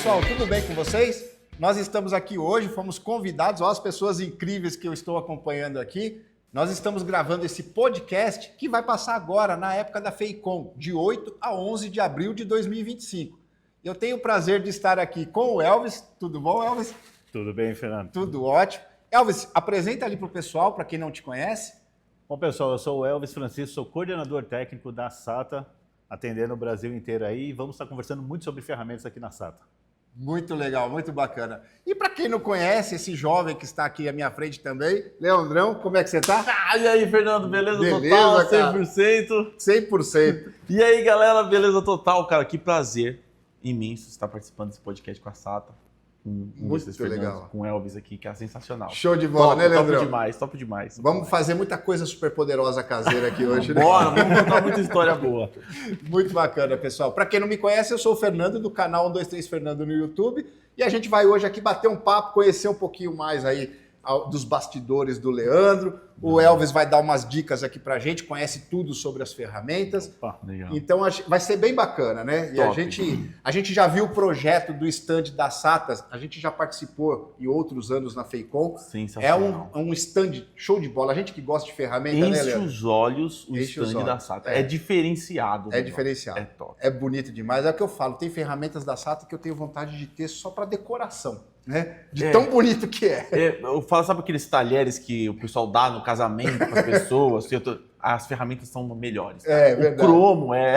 pessoal, tudo bem com vocês? Nós estamos aqui hoje, fomos convidados, olha as pessoas incríveis que eu estou acompanhando aqui. Nós estamos gravando esse podcast que vai passar agora, na época da FEICOM, de 8 a 11 de abril de 2025. Eu tenho o prazer de estar aqui com o Elvis. Tudo bom, Elvis? Tudo bem, Fernando? Tudo ótimo. Elvis, apresenta ali para o pessoal, para quem não te conhece. Bom, pessoal, eu sou o Elvis Francisco, sou coordenador técnico da SATA, atendendo o Brasil inteiro aí, e vamos estar conversando muito sobre ferramentas aqui na SATA. Muito legal, muito bacana. E para quem não conhece, esse jovem que está aqui à minha frente também, Leandrão, como é que você está? Ah, e aí, Fernando, beleza Beleza, total, cara. 100%? 100%. E aí, galera, beleza total? Cara, que prazer imenso estar participando desse podcast com a SATA. Com vocês, Fernando, legal. Com o Elvis aqui, que é sensacional. Show de bola, né, Leandrão? Top demais. Vamos fazer muita coisa super poderosa caseira aqui hoje, né? Bora, vamos contar muita história boa. Muito bacana, pessoal. Para quem não me conhece, eu sou o Fernando, do canal 123 Fernando no YouTube. E a gente vai hoje aqui bater um papo, conhecer um pouquinho mais aí dos bastidores do Leandro. O Elvis vai dar umas dicas aqui pra gente, conhece tudo sobre as ferramentas. Opa, legal. Então vai ser bem bacana, né? E a gente já viu o projeto do stand da SATA, a gente já participou em outros anos na FEICOM. Sensacional. É um stand show de bola. A gente que gosta de ferramenta, né, Enche Leandro? os olhos o Enche os stand olhos. da SATA. É. É diferenciado. É diferenciado. É top. É bonito demais. É o que eu falo. Tem ferramentas da SATA que eu tenho vontade de ter só para decoração, né? De tão bonito que é. Eu falo, sabe aqueles talheres que o pessoal dá no casamento para as pessoas? As ferramentas são melhores. Tá? É o verdade. cromo é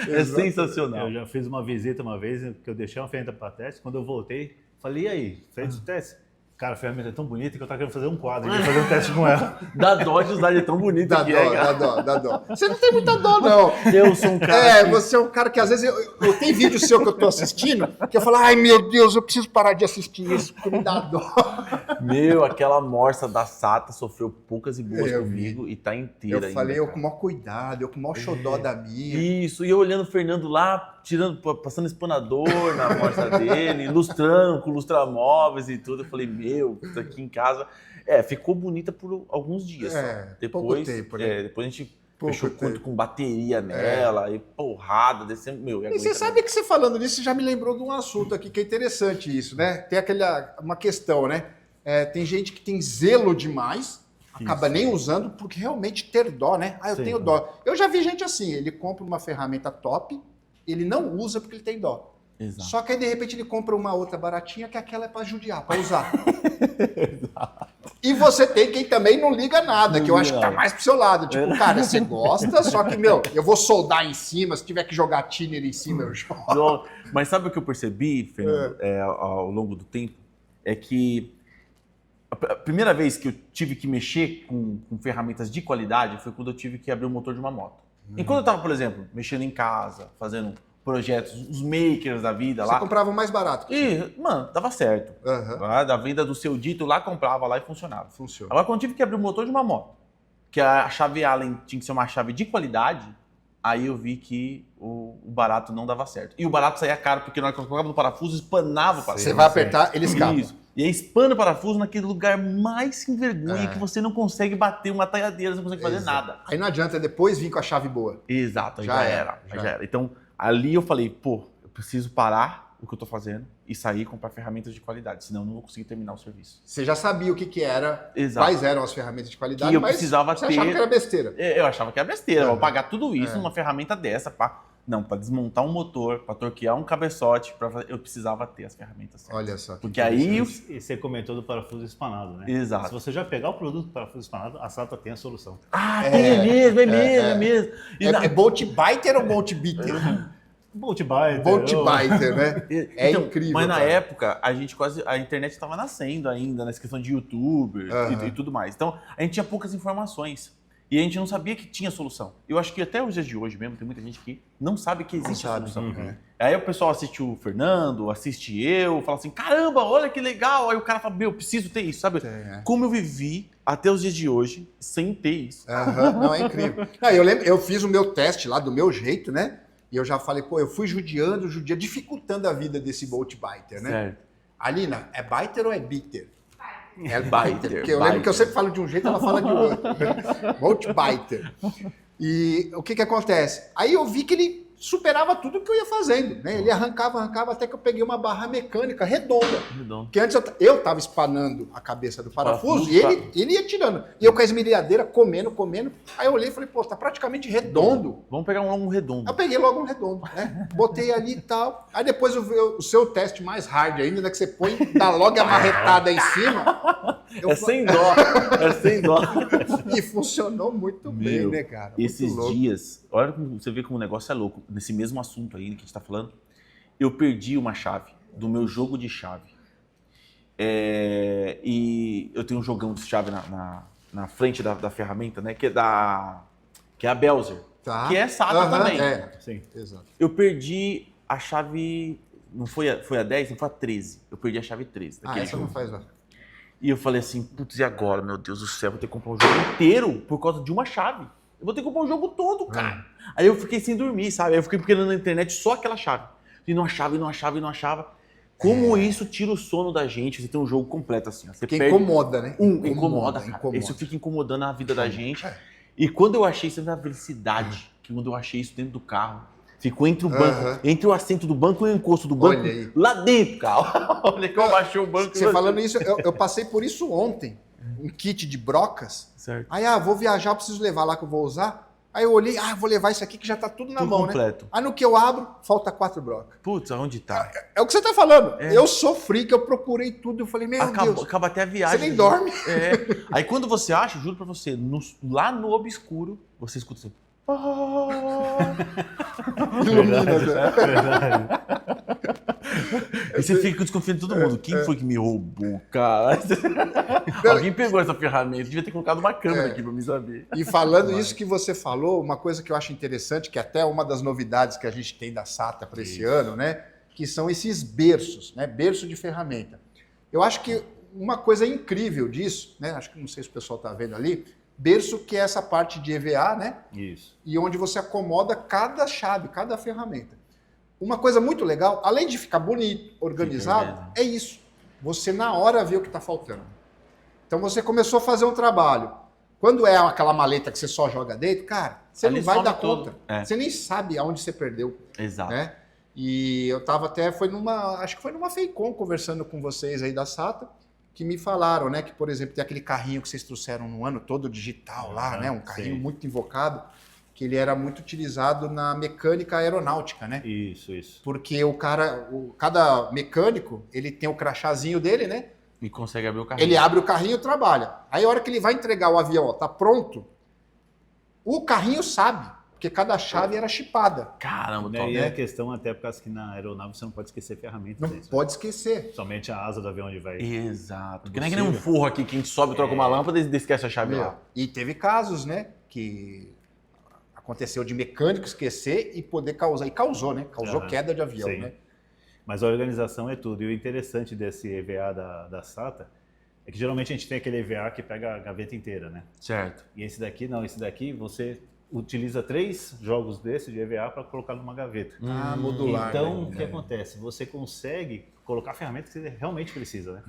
exatamente. sensacional. Eu já fiz uma visita uma vez, que eu deixei uma ferramenta para teste, quando eu voltei, falei, e aí, fez o teste? Cara, a ferramenta é tão bonita que eu tava querendo fazer um quadro, queria fazer um teste com ela. Dá dó de usar, de tão bonita Dá que dó, é, cara. dá dó. Você não tem muita dó, não. Eu sou um cara que... Você é um cara que às vezes eu tenho vídeo seu que eu tô assistindo, que eu falo, ai meu Deus, eu preciso parar de assistir isso, porque me dá dó. Meu, aquela morsa da SATA sofreu poucas e boas Eu comigo e tá inteira Eu falei, ainda, eu cara. com o maior cuidado, eu com o maior xodó da minha. Isso, e eu olhando o Fernando lá, passando espanador na morsa dele, ilustrando com lustramóveis e tudo. Eu falei, meu, isso aqui em casa... ficou bonita por alguns dias. Pouco tempo, né? Depois a gente Pouco fechou tempo. com bateria nela, e porrada, descendo, meu. E você sabe que você falando nisso já me lembrou de um assunto aqui que é interessante isso, né? Tem uma questão, né? Tem gente que tem zelo demais, acaba nem usando porque realmente ter dó, né? Eu tenho dó. Eu já vi gente assim, ele compra uma ferramenta top, ele não usa porque ele tem dó. Exato. Só que aí de repente ele compra uma outra baratinha que aquela é para judiar, para usar. E você tem quem também não liga nada, que eu acho que tá mais pro seu lado. Tipo, cara, você gosta, só que, eu vou soldar em cima, se tiver que jogar thinner em cima, eu jogo. Mas sabe o que eu percebi, Fernando, ao longo do tempo? É que a primeira vez que eu tive que mexer com ferramentas de qualidade foi quando eu tive que abrir o motor de uma moto. Enquanto eu tava, por exemplo, mexendo em casa, fazendo projetos, os makers da vida lá. Você comprava o mais barato. E, mano, dava certo. Lá, da venda do seu dito lá, comprava lá e funcionava. Funciona. Agora, quando eu tive que abrir o motor de uma moto, que a chave Allen tinha que ser uma chave de qualidade, aí eu vi que o barato não dava certo. E o barato saía caro, porque na hora que eu colocava no parafuso, espanava o parafuso. Você vai apertar, ele escapa. Isso. E aí espana o parafuso naquele lugar mais sem vergonha que você não consegue bater uma talhadeira, você não consegue fazer nada. Aí não adianta depois vir com a chave boa. Exato, Já já era. era. Então, ali eu falei, eu preciso parar o que eu tô fazendo e sair e comprar ferramentas de qualidade, senão eu não vou conseguir terminar o serviço. Você já sabia o que era, Exato. quais eram as ferramentas de qualidade, Que eu mas precisava você ter. achava que era besteira. Eu achava que era besteira, vou pagar tudo isso numa ferramenta dessa, para desmontar um motor, para torquear um cabeçote, eu precisava ter as ferramentas certas. Olha só. Porque aí... E você comentou do parafuso espanado, né? Exato. Se você já pegar o produto do parafuso espanado, a SATA tem a solução. É mesmo. E É Bolt Biter ou Bolt Beater? Bolt Biter. Bolt Biter, né? É então, incrível. Mas na cara. época, a internet estava nascendo ainda, nessa questão de youtuber e tudo mais. Então, a gente tinha poucas informações. E a gente não sabia que tinha solução. Eu acho que até os dias de hoje mesmo, tem muita gente que não sabe que existe a solução. Aí o pessoal assiste o Fernando, assiste eu, fala assim, caramba, olha que legal. Aí o cara fala, eu preciso ter isso, sabe? Como eu vivi até os dias de hoje sem ter isso. Não, é incrível. Eu fiz o meu teste lá do meu jeito, né? E eu já falei, eu fui judiando, dificultando a vida desse Bolt Biter, né? Certo. Alina, é Biter ou é Bitter? É Biter. Porque eu lembro que eu sempre falo de um jeito, ela fala de outro. Bolt Biter. E o que acontece? Aí eu vi que ele superava tudo que eu ia fazendo, né? Ele arrancava, até que eu peguei uma barra mecânica redonda. Porque antes eu tava espanando a cabeça do parafuso e ele ia tirando. E eu com a esmerilhadeira comendo. Aí eu olhei e falei, pô, tá praticamente redondo. Vamos pegar um redondo. Aí eu peguei logo um redondo, né? Botei ali e tal. Aí depois o seu teste mais hard ainda, né? Que você põe, dá logo a marretada em cima. Sem dó. É sem dó. E funcionou muito bem, né, cara? Muito Esses louco. dias, olha como você vê como o negócio é louco. Nesse mesmo assunto aí que a gente tá falando, eu perdi uma chave do meu jogo de chave. E eu tenho um jogão de chave na frente da ferramenta, né? Que é a Belzer. Tá. Que é SATA também. Sim. Exato. Eu perdi a chave. Não foi a 10, não foi a 13. Eu perdi a chave 13. Ah, essa não faz lá. E eu falei assim, putz, e agora, meu Deus do céu, vou ter que comprar um jogo inteiro por causa de uma chave. Eu vou ter que comprar um jogo todo, cara. Aí eu fiquei sem dormir, sabe? Aí eu fiquei procurando na internet só aquela chave. E não achava. Como isso tira o sono da gente, você tem um jogo completo assim. Ó. Você Porque incomoda, né? Incomoda, cara. Isso fica incomodando a vida da gente. E quando eu achei isso, a felicidade, que quando eu achei isso dentro do carro, ficou entre o banco, entre o assento do banco e o encosto do banco, lá dentro do carro. Olha que eu baixei o banco. Você falando isso, eu passei por isso ontem. Um kit de brocas. Certo. Aí, vou viajar, preciso levar lá que eu vou usar. Aí eu olhei, vou levar isso aqui que já tá tudo na mão, completo. Né? Aí no que eu abro, falta 4 brocas. Putz, aonde tá? É o que você tá falando. Eu sofri, que eu procurei tudo. Eu falei, meu Deus. Acaba até a viagem. Você nem dorme. Aí quando você acha, juro pra você, lá no obscuro, você escuta assim. Ilumina, né? Verdade. E você fica desconfiando de todo mundo. Quem foi que me roubou, cara? Alguém pegou essa ferramenta. Devia ter colocado uma câmera aqui pra me saber. E falando isso que você falou, uma coisa que eu acho interessante, que até uma das novidades que a gente tem da SATA para esse ano, né? Que são esses berços, né? Berço de ferramenta. Eu acho que uma coisa incrível disso, né? Acho que não sei se o pessoal está vendo ali, berço que é essa parte de EVA, né? Isso. E onde você acomoda cada chave, cada ferramenta. Uma coisa muito legal, além de ficar bonito, organizado, é isso. Você na hora vê o que está faltando. Então você começou a fazer um trabalho. Quando é aquela maleta que você só joga dentro, cara, você Ali não vai dar tudo. conta. Você nem sabe aonde você perdeu. Exato. Né? E eu tava até, acho que foi numa FEICOM conversando com vocês aí da SATA, que me falaram, né, que, por exemplo, tem aquele carrinho que vocês trouxeram no ano todo digital lá, né, um carrinho muito invocado, que ele era muito utilizado na mecânica aeronáutica, né? Isso. Porque cada mecânico, ele tem o crachazinho dele, né? E consegue abrir o carrinho. Ele abre o carrinho e trabalha. Aí a hora que ele vai entregar o avião, ó, tá pronto, o carrinho sabe, porque cada chave era chipada. Caramba, E é a questão até por causa que na aeronáve você não pode esquecer ferramentas. Não pode esquecer. Somente a asa do avião onde vai. Exato. Que nem um forro aqui que a gente sobe, troca uma lâmpada e esquece a chave lá. E teve casos, né, que aconteceu de mecânico esquecer e poder causar, e causou, né? Causou queda de avião, né? Mas a organização é tudo. E o interessante desse EVA da SATA é que geralmente a gente tem aquele EVA que pega a gaveta inteira, né? Certo. E esse daqui não, esse daqui você utiliza 3 jogos desse de EVA para colocar numa gaveta. Modular. Então, o que acontece? Você consegue colocar a ferramenta que você realmente precisa, né?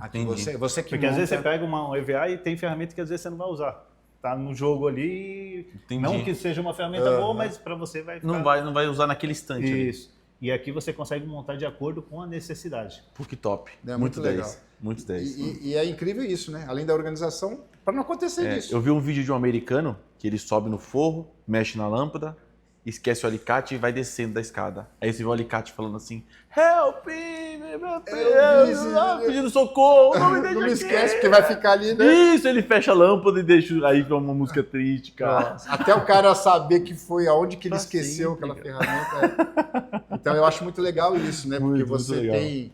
Você que Porque às vezes você pega um EVA e tem ferramenta que às vezes você não vai usar. Tá no jogo ali, não que seja uma ferramenta boa, mas para você vai ficar... Não vai usar naquele instante. Isso. E aqui você consegue montar de acordo com a necessidade. Pô, que top. Muito legal. 10. Muito 10. E é incrível isso, né? Além da organização, para não acontecer isso. Eu vi um vídeo de um americano que ele sobe no forro, mexe na lâmpada, esquece o alicate e vai descendo da escada. Aí você vê o alicate falando assim, help me, meu Deus, pedindo socorro, não me deixa Não me aqui. esquece, porque vai ficar ali, né? Isso, ele fecha a lâmpada e deixa aí pra uma música triste, cara. Até o cara saber que foi aonde que ele Pra esqueceu sempre, aquela ferramenta. Então eu acho muito legal isso, né? Porque Muito você legal. tem...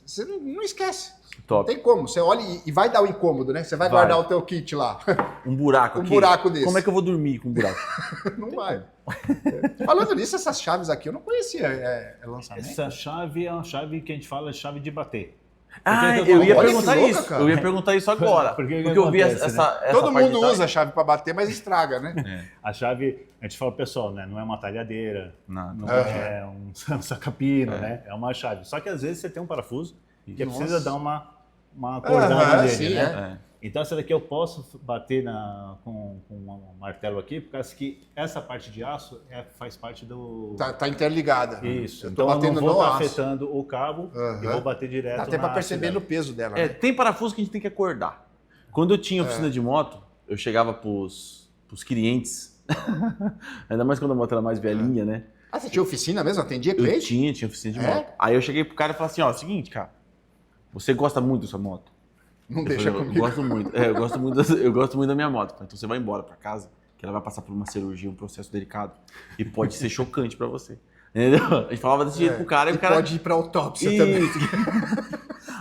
Você não esquece. Top. Não tem como. Você olha e vai dar o incômodo, né? Você vai guardar o teu kit lá. Um buraco Um aqui. buraco desse. Como é que eu vou dormir com um buraco? Não vai. Falando nisso, essas chaves aqui eu não conhecia. É lançamento? Essa chave é uma chave que a gente fala chave de bater. Eu ia Olha perguntar que louca, isso. cara. Eu ia perguntar isso agora. Porque eu vi acontece, essa Todo parte mundo de usa a chave para bater, mas estraga, né? A chave, a gente fala pessoal, né? Não é uma talhadeira, Nada. não é um sacapino, né? É uma chave. Só que às vezes você tem um parafuso que precisa dar uma acordada nele, sim, né? Então essa daqui eu posso bater com um martelo aqui, por causa que essa parte de aço faz parte do... Tá interligada. Isso, Eu tô então eu batendo não vou no estar aço. afetando o cabo e vou bater direto Dá até na pra perceber haste no dela. peso dela. Né? Tem parafuso que a gente tem que acordar. Quando eu tinha oficina de moto, eu chegava pros clientes, ainda mais quando a moto era mais velhinha, né? Ah, você tinha oficina mesmo? Atendia Eu cliente? tinha oficina de É? moto. Aí eu cheguei pro cara e falei assim, ó, seguinte, cara, você gosta muito da sua moto? Não Eu deixa falei, comigo. Eu gosto muito. Eu gosto muito da minha moto. Então você vai embora pra casa, que ela vai passar por uma cirurgia, um processo delicado. E pode ser chocante pra você. Entendeu? A gente falava desse jeito pro cara e o cara... Pode ir pra autópsia também. Isso.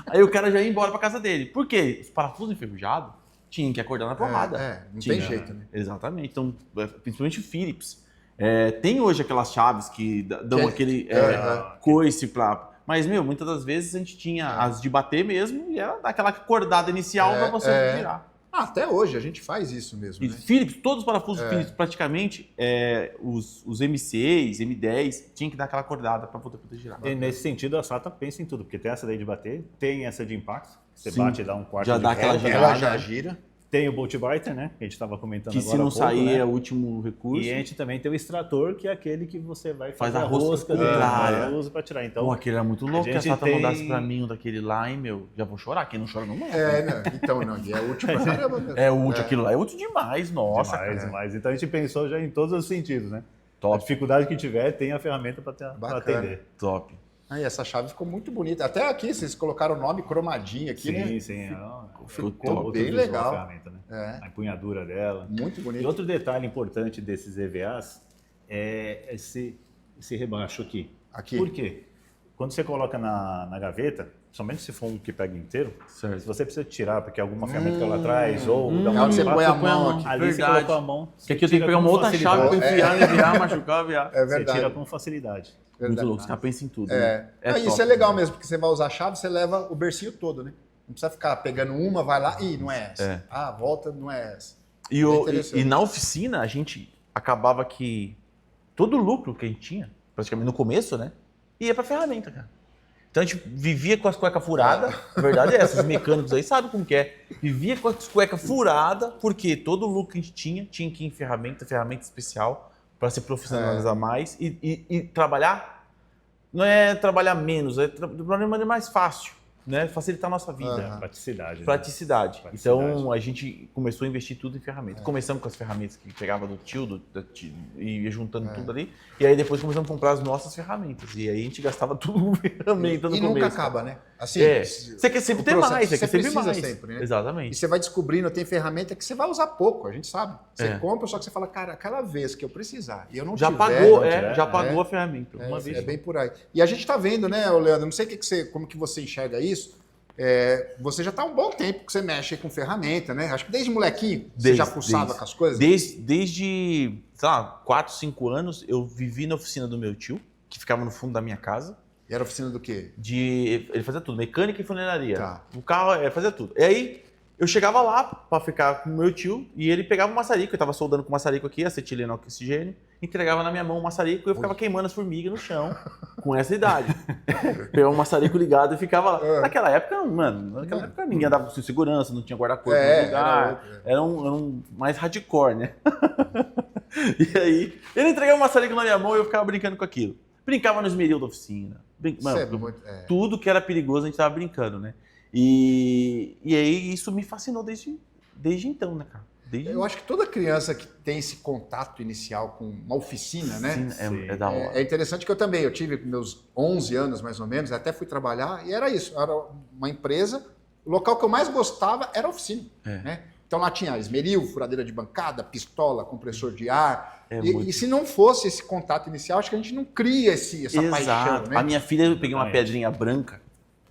Aí o cara já ia embora pra casa dele. Por quê? Os parafusos enferrujados tinham que acordar na porrada. Não Tinha. tem jeito, né? Exatamente. Então, principalmente o Philips. Tem hoje aquelas chaves que dão Que- aquele Aham. coice pra... Mas, muitas das vezes a gente tinha as de bater mesmo e era daquela acordada inicial pra você virar. Ah, até hoje a gente faz isso mesmo, E né? Philips, todos os parafusos Philips, praticamente, os M6, M10, tinha que dar aquela acordada para poder girar. E nesse sentido, a SATA pensa em tudo, porque tem essa daí de bater, tem essa de impacto, você Sim. bate e dá um quarto Já de dá aquela volta, girada. Ela já gira. Tem o Bolt Biter, né, que a gente estava comentando Que agora se não há pouco, sair né? é o último recurso. E a gente também tem o extrator, que é aquele que você vai Faz fazer a rosca dele, contrária. usa para tirar. Então, Pô, aquele era muito louco, que a gente Sata tem- mandasse pra mim um daquele lá, hein, já vou chorar. Quem não chora não morre. Então, não. E é útil pra caramba mesmo. É útil, aquilo lá é útil demais, nossa. demais. Então a gente pensou já em todos os sentidos, né? A Top, dificuldade que tiver, tem a ferramenta para Bacana. atender. top. Aí essa chave ficou muito bonita. Até aqui, vocês colocaram o nome cromadinho aqui, né? Sim. Ficou Ficou top. bem visual legal. a ferramenta, né? É, A empunhadura dela. muito E bonito. outro detalhe importante desses EVAs é esse rebaixo aqui. Aqui. Por quê? Quando você coloca na gaveta, somente se for um que pega inteiro, Certo. se você precisa tirar porque alguma ferramenta caiu lá atrás ou dá É uma onde você põe a mão aqui. ali você Verdade. colocou a mão. Porque aqui eu tenho que pegar uma outra chave pra enfiar, virar, machucar, virar. É Você verdade. tira com facilidade. Muito Verdade. louco, os caras pensam em tudo. É. Né? Ah, isso top. é legal mesmo, porque você vai usar a chave, você leva o bercinho todo, né? Não precisa ficar pegando uma, vai lá, ih, não é essa. É. Ah, volta, não é essa. E na oficina, a gente acabava que todo o lucro que a gente tinha, praticamente no começo, né, ia pra ferramenta, cara. Então a gente vivia com as cuecas furadas, a verdade é essa, os mecânicos aí sabem como que é. Vivia com as cuecas furadas, porque todo o lucro que a gente tinha que ir em ferramenta especial, para se profissionalizar mais e trabalhar, não é trabalhar menos, é trabalhar de maneira mais fácil, né, facilitar a nossa vida. Praticidade. né? Praticidade. Praticidade. Então a gente começou a investir tudo em ferramentas. Começamos com as ferramentas que pegava do tio, e ia juntando tudo ali. E aí depois começamos a comprar as nossas ferramentas. E aí a gente gastava tudo com ferramenta no E começo. nunca acaba, né? Assim, Você quer sempre o ter processo- mais, você quer sempre precisa mais. sempre, né? E Exatamente. você vai descobrindo, tem ferramenta que você vai usar pouco, a gente sabe. Você É. compra, só que você fala, cara, aquela vez que eu precisar e eu não Já tiver, pagou, não tiver, já pagou a ferramenta. É, Uma vez. é bem por aí. E a gente está vendo, né, Leandro? Não sei como que você enxerga isso. Você já está há um bom tempo que você mexe com ferramenta, né? Acho que desde molequinho você já pulsava com as coisas. Desde, sei lá, 4, 5 anos, eu vivi na oficina do meu tio, que ficava no fundo da minha casa. E era oficina do quê? Ele fazia tudo, mecânica e funilaria. Tá. O carro fazia tudo. E aí eu chegava lá para ficar com o meu tio e ele pegava o maçarico, eu tava soldando com o maçarico aqui, acetileno oxigênio, entregava na minha mão o maçarico e eu ficava queimando as formigas no chão com essa idade. Pegava o maçarico ligado e ficava lá. Naquela época, ninguém andava com segurança, não tinha guarda-corpo no lugar. Era um mais hardcore, né? E aí ele entregava o maçarico na minha mão e eu ficava brincando com aquilo. Brincava no esmeril da oficina. Tudo que era perigoso a gente tava brincando, né? E aí isso me fascinou desde então, né, cara? Eu acho que toda criança que tem esse contato inicial com uma oficina, né? Sim, é da hora. É interessante que eu tive meus 11 anos mais ou menos, até fui trabalhar e era isso, era uma empresa, o local que eu mais gostava era a oficina, né? Então lá tinha esmeril, furadeira de bancada, pistola, compressor de ar. E se não fosse esse contato inicial, acho que a gente não cria essa paixão, né? A minha filha, eu peguei uma pedrinha branca,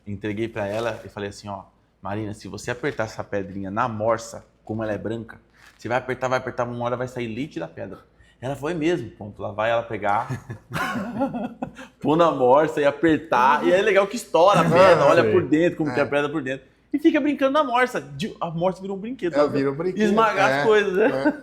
entreguei pra ela e falei assim, ó, Marina, se você apertar essa pedrinha na morsa, como ela é branca, você vai apertar, uma hora vai sair leite da pedra. Ela foi mesmo, ponto. Lá vai ela pegar, pôr na morsa e apertar. E é legal que estoura a pedra, olha por dentro, como que é a pedra por dentro. E fica brincando na morsa. A morsa virou um brinquedo. Virou um brinquedo. Esmagar as coisas, né?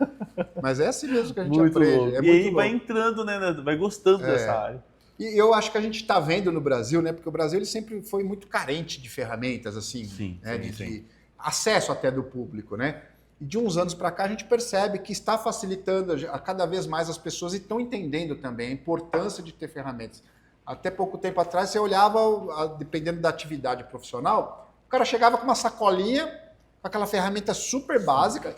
Mas é assim mesmo que a gente Muito aprende. louco. É e aí muito vai louco. entrando, né? Vai gostando dessa área. E eu acho que a gente está vendo no Brasil, né? Porque o Brasil ele sempre foi muito carente de ferramentas, assim. Sim, né? sim. acesso até do público, né? E de uns anos para cá a gente percebe que está facilitando a cada vez mais as pessoas e estão entendendo também a importância de ter ferramentas. Até pouco tempo atrás você olhava, dependendo da atividade profissional, o cara chegava com uma sacolinha, com aquela ferramenta super básica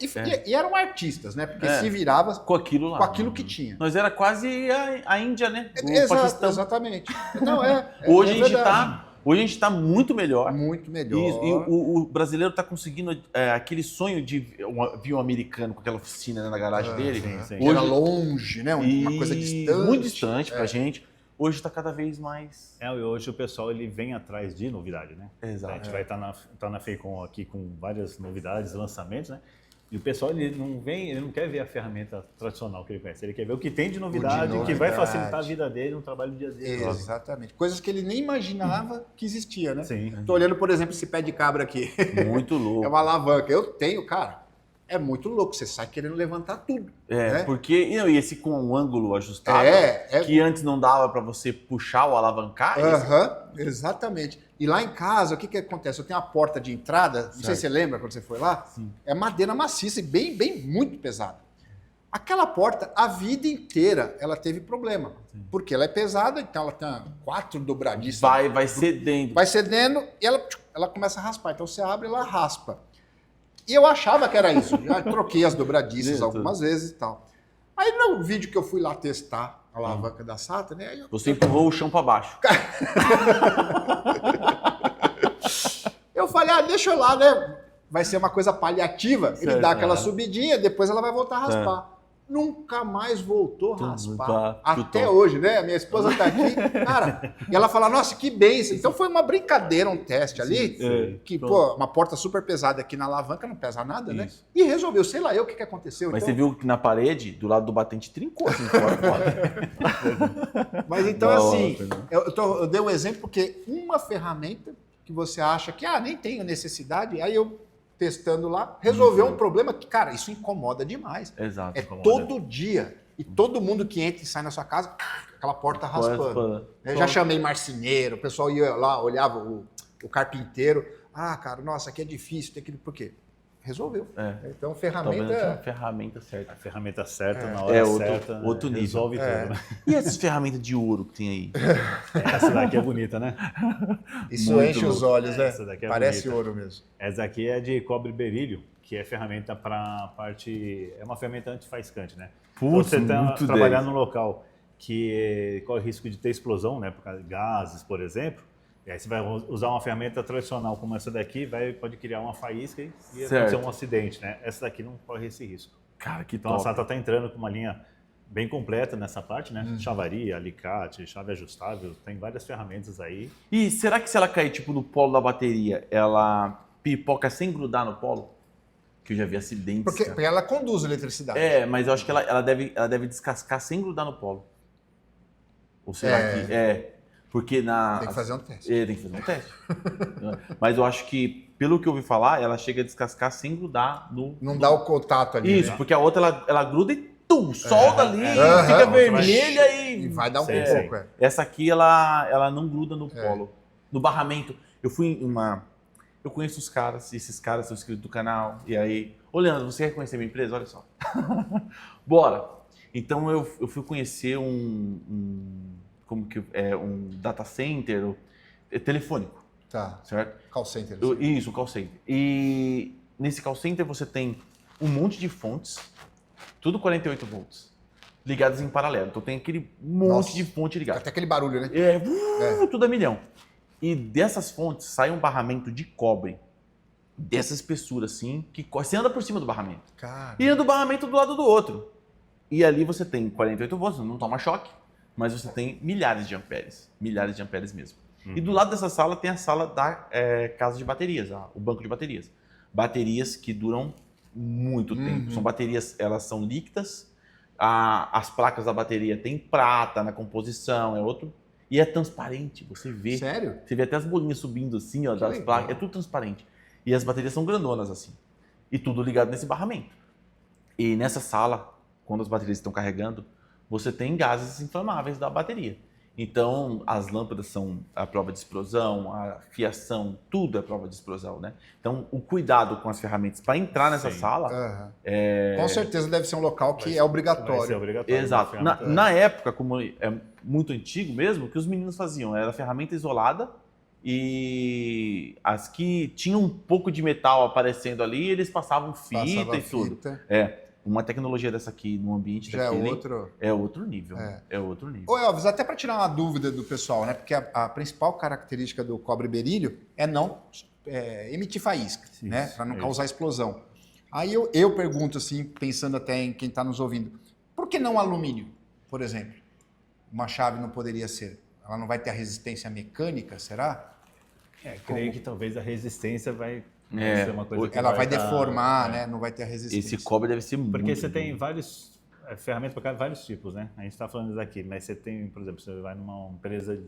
e eram artistas, né? Porque se virava com aquilo lá. Com aquilo que tinha. Nós era quase a Índia, né? O Paquistão. Exatamente. Não, hoje a gente está muito melhor. Muito melhor. E o brasileiro está conseguindo aquele sonho de vir um americano com aquela oficina na garagem dele. Sim. Hoje, era longe, né? Uma coisa distante. Muito distante pra gente. Hoje está cada vez mais... E hoje o pessoal ele vem atrás de novidade, né? Exato. A gente vai estar na FEICOM aqui com várias novidades, lançamentos, né? E o pessoal ele não quer ver a ferramenta tradicional que ele conhece, ele quer ver o que tem de novidade, que vai facilitar a vida dele no trabalho do dia a dia. Exatamente. Coisas que ele nem imaginava que existia, né? Sim. Tô olhando, por exemplo, esse pé de cabra aqui. Muito louco. É uma alavanca. Eu tenho, cara. É muito louco, você sai querendo levantar tudo. Né? Porque e esse com um ângulo ajustado, que antes não dava para você puxar ou alavancar. Exatamente. E lá em casa, o que acontece? Eu tenho uma porta de entrada, não sei se você lembra quando você foi lá, é madeira maciça e bem, muito pesada. Aquela porta, a vida inteira, ela teve problema. Porque ela é pesada, então ela tem 4 dobradiças. Vai cedendo. Vai cedendo e ela começa a raspar. Então você abre e ela raspa. E eu achava que era isso. Já troquei as dobradiças algumas vezes e tal. Aí no vídeo que eu fui lá testar a alavanca da SATA, né? Você empurrou o chão para baixo. Eu falei, deixa eu lá, né? Vai ser uma coisa paliativa. Ele dá aquela subidinha, depois ela vai voltar a raspar. Nunca mais voltou a raspar. Até hoje, né? A minha esposa tá aqui, cara, e ela fala, nossa, que bênção. Então foi uma brincadeira, um teste ali, que, uma porta super pesada aqui na alavanca não pesa nada, né? E resolveu, sei lá eu o que aconteceu. Mas então... você viu que na parede, do lado do batente, trincou assim, fora. Mas então, assim, eu dei um exemplo porque uma ferramenta que você acha que, nem tenho necessidade, aí eu testando lá, resolveu um problema que, cara, isso incomoda demais. Exato. Todo dia. E todo mundo que entra e sai na sua casa, aquela porta raspando. Eu já chamei marceneiro, o pessoal ia lá, olhava o carpinteiro. Cara, nossa, aqui é difícil, tem que... Por quê? Resolveu. Então, ferramenta... A ferramenta certa. A ferramenta certa, na hora certa. Outro nível. Resolve tudo. Né? E essas ferramentas de ouro que tem aí? Essa daqui é bonita, né? Isso muito enche os olhos, né? Essa daqui é Parece bonita. ouro mesmo. Essa daqui é de cobre berílio, que é ferramenta para parte... É uma ferramenta antifaiscante, né? Putz, você está muito trabalhar 10. num local que corre risco de ter explosão, né? Por causa de gases, por exemplo. E aí você vai usar uma ferramenta tradicional como essa daqui, pode criar uma faísca e acontecer um acidente, né? Essa daqui não corre esse risco. Cara, que então top. a SATA está entrando com uma linha bem completa nessa parte, né? Chavaria, alicate, chave ajustável, tem várias ferramentas aí. E será que se ela cair tipo no polo da bateria, ela pipoca sem grudar no polo? Que eu já vi acidentes. Porque ela conduz eletricidade. Mas eu acho que ela deve descascar sem grudar no polo. Ou será que... Porque Tem que fazer um teste. Tem que fazer um teste. Mas eu acho que, pelo que eu ouvi falar, ela chega a descascar sem grudar no... Não dá o contato ali, Isso, né? porque a outra, ela gruda e solta ali, fica vermelha e vai dar um pouco. Essa aqui, ela não gruda no polo. No barramento, eu fui em uma... Eu conheço os caras, e esses caras são inscritos do canal, e aí... Ô, Leandro, você quer conhecer minha empresa? Olha só. Bora! Então, eu fui conhecer um data center telefônico. Tá. Certo? Call center. Isso, call center. E nesse call center você tem um monte de fontes, tudo 48 volts, ligadas em paralelo. Então tem aquele monte de fonte ligada. Até aquele barulho, né? Tudo a milhão. E dessas fontes sai um barramento de cobre, dessa espessura assim, que você anda por cima do barramento. Cara. E anda o barramento do lado do outro. E ali você tem 48 volts, não toma choque. Mas você tem milhares de amperes mesmo. E do lado dessa sala tem a sala da casa de baterias, o banco de baterias. Baterias que duram muito tempo. São baterias, elas são líquidas, as placas da bateria têm prata na composição, e é transparente, você vê. Sério? Você vê até as bolinhas subindo assim, das legal. placas, é tudo transparente. E as baterias são grandonas assim. E tudo ligado nesse barramento. E nessa sala, quando as baterias estão carregando, você tem gases inflamáveis da bateria. Então, as lâmpadas são a prova de explosão, a fiação, tudo é prova de explosão, né? Então, o cuidado com as ferramentas para entrar nessa sala... Com certeza deve ser um local que é obrigatório. Vai ser obrigatório. Exato. Na época, como é muito antigo mesmo, o que os meninos faziam era ferramenta isolada e as que tinham um pouco de metal aparecendo ali, eles passavam fita e tudo. Uma tecnologia dessa aqui no ambiente já daquele é outro nível. É outro nível. Ô Elvis, até para tirar uma dúvida do pessoal, né? Porque a principal característica do cobre berílio é não emitir faísca, né? Para não causar explosão. Aí eu pergunto assim, pensando até em quem está nos ouvindo, por que não alumínio, por exemplo? Uma chave não poderia ser? Ela não vai ter a resistência mecânica, será? Creio que talvez a resistência vai ser uma coisa que ela vai deformar, né? Não vai ter a resistência. Esse cobre deve ser muito... Porque você tem vários ferramentas para vários tipos, né? A gente está falando isso aqui, mas você tem, por exemplo, você vai numa empresa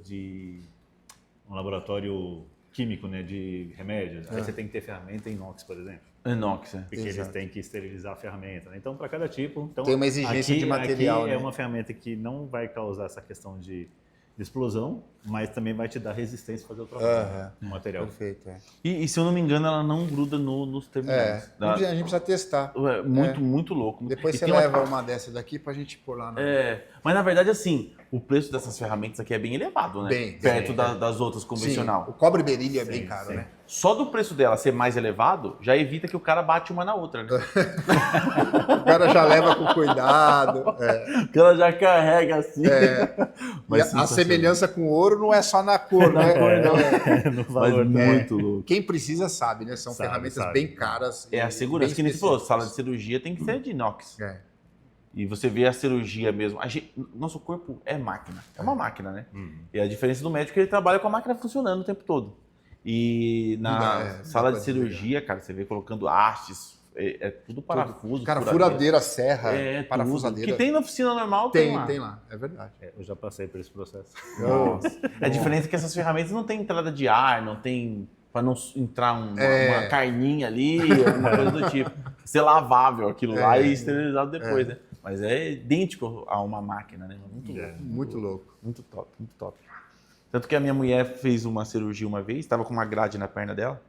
um laboratório químico, né, de remédios, aí você tem que ter ferramenta inox, por exemplo. Inox, Porque eles têm que esterilizar a ferramenta, né? Então, para cada tipo... Então, tem uma exigência de material, aqui né? é uma ferramenta que não vai causar essa questão de explosão, mas também vai te dar resistência para fazer o trabalho no material. Perfeito, E se eu não me engano, ela não gruda nos terminais. A gente precisa testar. Muito louco. Depois você leva uma dessa daqui pra gente pôr lá. Mas na verdade, assim, o preço dessas ferramentas aqui é bem elevado, né? Perto das outras convencional. Sim, o cobre berílio é bem caro, né? Só do preço dela ser mais elevado, já evita que o cara bate uma na outra, né? O cara já leva com cuidado. O cara já carrega assim. Mas a semelhança com o ouro não é só na cor, né? No valor. Mas muito louco. Quem precisa sabe, né? São ferramentas bem caras. É a segurança. Que nem você falou, sala de cirurgia tem que ser de inox. E você vê a cirurgia mesmo. Nosso corpo é máquina. É uma máquina, né? E a diferença do médico é que ele trabalha com a máquina funcionando o tempo todo. E na sala de cirurgia, cara, você vê colocando hastes, tudo parafuso. Cara, furadeira, serra, parafusadeira. Que tem na oficina normal, tem lá. É verdade. Eu já passei por esse processo. Nossa. A diferença é que essas ferramentas não tem entrada de ar, não tem... Para não entrar uma carninha ali, alguma coisa do tipo. Ser lavável aquilo lá e esterilizado depois, né? Mas é idêntico a uma máquina, né? Muito louco. Muito top, muito top. Tanto que a minha mulher fez uma cirurgia uma vez, estava com uma grade na perna dela,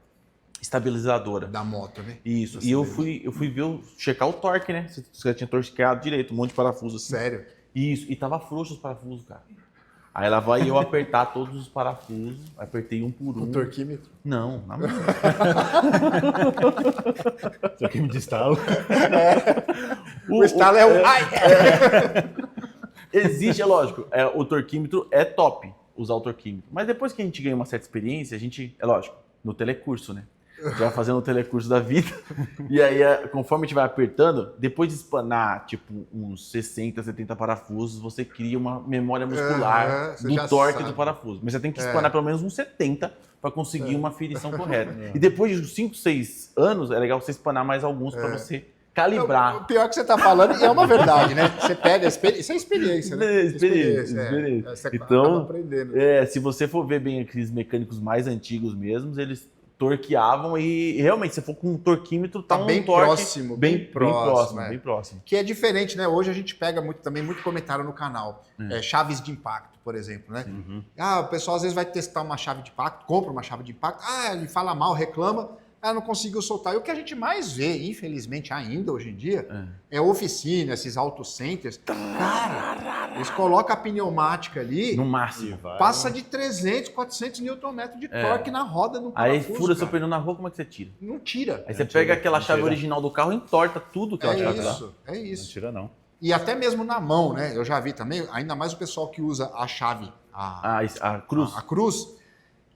estabilizadora. Da moto, né? Isso. E eu fui checar o torque, né? Se ela tinha torqueado direito, um monte de parafuso assim. Sério? Isso. E tava frouxo os parafusos, cara. Aí ela vai eu apertar todos os parafusos, apertei um por um. O torquímetro? Não, na mão. Torquímetro de estalo. O estalo é o... Existe, é lógico, o torquímetro é top, usar o torquímetro. Mas depois que a gente ganha uma certa experiência, a gente, é lógico, no telecurso, né? Já vai fazendo o telecurso da vida. E aí, conforme a gente vai apertando, depois de espanar, tipo, uns 60, 70 parafusos, você cria uma memória muscular do torque do parafuso. Mas você tem que espanar pelo menos uns 70 para conseguir uma aferição correta. E depois de uns 5, 6 anos, é legal você espanar mais alguns para você calibrar. O pior que você está falando é uma verdade, né? Você pega, isso é experiência, né? Experiência. Você então, aprendendo. Se você for ver bem aqueles mecânicos mais antigos mesmos, eles torqueavam e realmente, se for com um torquímetro, tá bem um torque próximo, bem próximo. Que é diferente, né? Hoje a gente pega muito comentário no canal. Chaves de impacto, por exemplo, né? O pessoal às vezes vai testar uma chave de impacto, compra uma chave de impacto, ele fala mal, reclama, não conseguiu soltar. E o que a gente mais vê, infelizmente ainda hoje em dia, é oficina, esses auto centers. Cara, eles colocam a pneumática ali, no máximo. Passa de 300, 400 Nm de torque na roda do parafuso. Aí fura seu pneu na rua, como é que você tira? Não tira. Aí você pega aquela chave original do carro e entorta tudo que ela chave lá. É isso. Não tira, não. E até mesmo na mão, né? Eu já vi também, ainda mais o pessoal que usa a chave, a cruz. A cruz.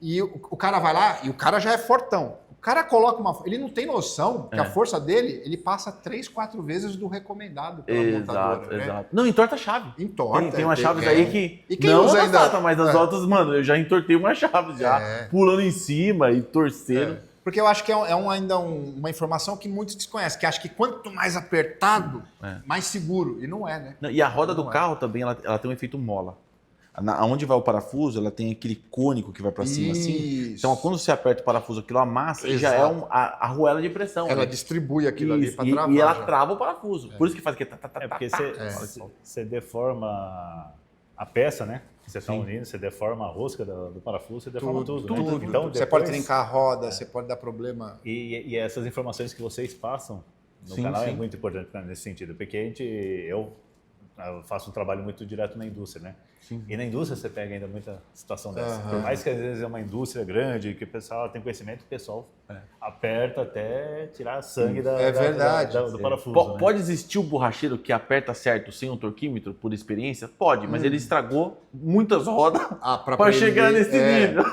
E o cara vai lá e o cara já é fortão. O cara coloca ele não tem noção que a força dele, ele passa 3, 4 vezes do recomendado pela montadora. Né? Exato. Não, entorta a chave. Entorta. Tem umas chaves aí que e quem não usa ainda... mas as outras, mano, eu já entortei uma chave já, pulando em cima e torcendo. Porque eu acho que ainda uma informação que muitos desconhecem, que acha que quanto mais apertado, mais seguro. E não é, né? E a roda do carro também, ela tem um efeito mola. Onde vai o parafuso, ela tem aquele cônico que vai para cima assim. Então, quando você aperta o parafuso, aquilo amassa e já é a arruela de pressão. Ela distribui aquilo ali para travar. E ela trava o parafuso. Por isso que faz aquele porque você deforma a peça, né? Você está unindo, você deforma a rosca do parafuso, você deforma tudo. Né? Então, Você pode trincar a roda, você pode dar problema. E essas informações que vocês passam no canal é muito importante nesse sentido, porque eu faço um trabalho muito direto na indústria, né? Sim. E na indústria você pega ainda muita situação dessa. Por mais que às vezes é uma indústria grande, que o pessoal tem conhecimento, o pessoal aperta até tirar sangue do parafuso. Pode existir o borracheiro que aperta certo sem um torquímetro, por experiência? Pode, mas ele estragou muitas rodas para chegar nesse nível.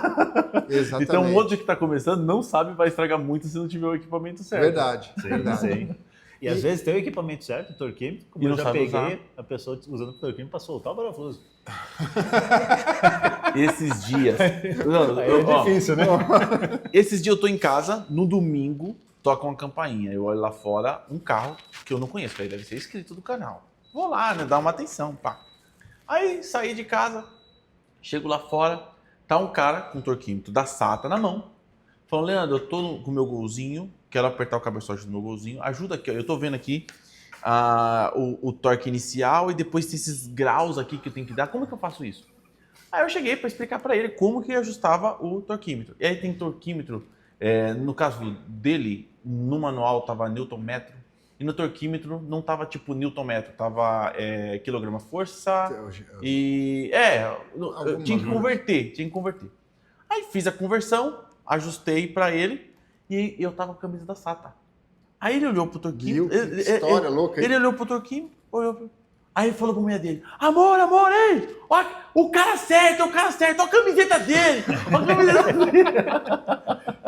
Exatamente. Então o outro que está começando não sabe, vai estragar muito se não tiver o equipamento certo. Verdade. Sim. E às vezes tem o equipamento certo, o torquímetro, como eu já peguei a pessoa usando o torquímetro para soltar o parafuso. Esses dias... É difícil, né? Esses dias eu tô em casa, no domingo, toca uma campainha. Eu olho lá fora, um carro que eu não conheço, que aí deve ser inscrito do canal. Vou lá, né, dar uma atenção, pá. Aí saí de casa, chego lá fora, tá um cara com o torquímetro da SATA na mão, falando, Leandro, eu tô com o meu golzinho, quero apertar o cabeçote do meu golzinho, ajuda aqui, ó. Eu tô vendo aqui o torque inicial e depois tem esses graus aqui que eu tenho que dar, como é que eu faço isso? Aí eu cheguei para explicar para ele como que ajustava o torquímetro. E aí tem torquímetro, no caso dele, no manual tava newton-metro, e no torquímetro não tava tipo newton-metro, tava quilograma-força e... eu tinha que converter. Aí fiz a conversão, ajustei para ele, e eu tava com a camisa da SATA. Aí ele olhou pro torquímetro. História louca. Ele olhou pro torquímetro, olhou. Aí ele falou pra mulher dele: Amor, ei! Ó, o cara certo, ó a camiseta dele!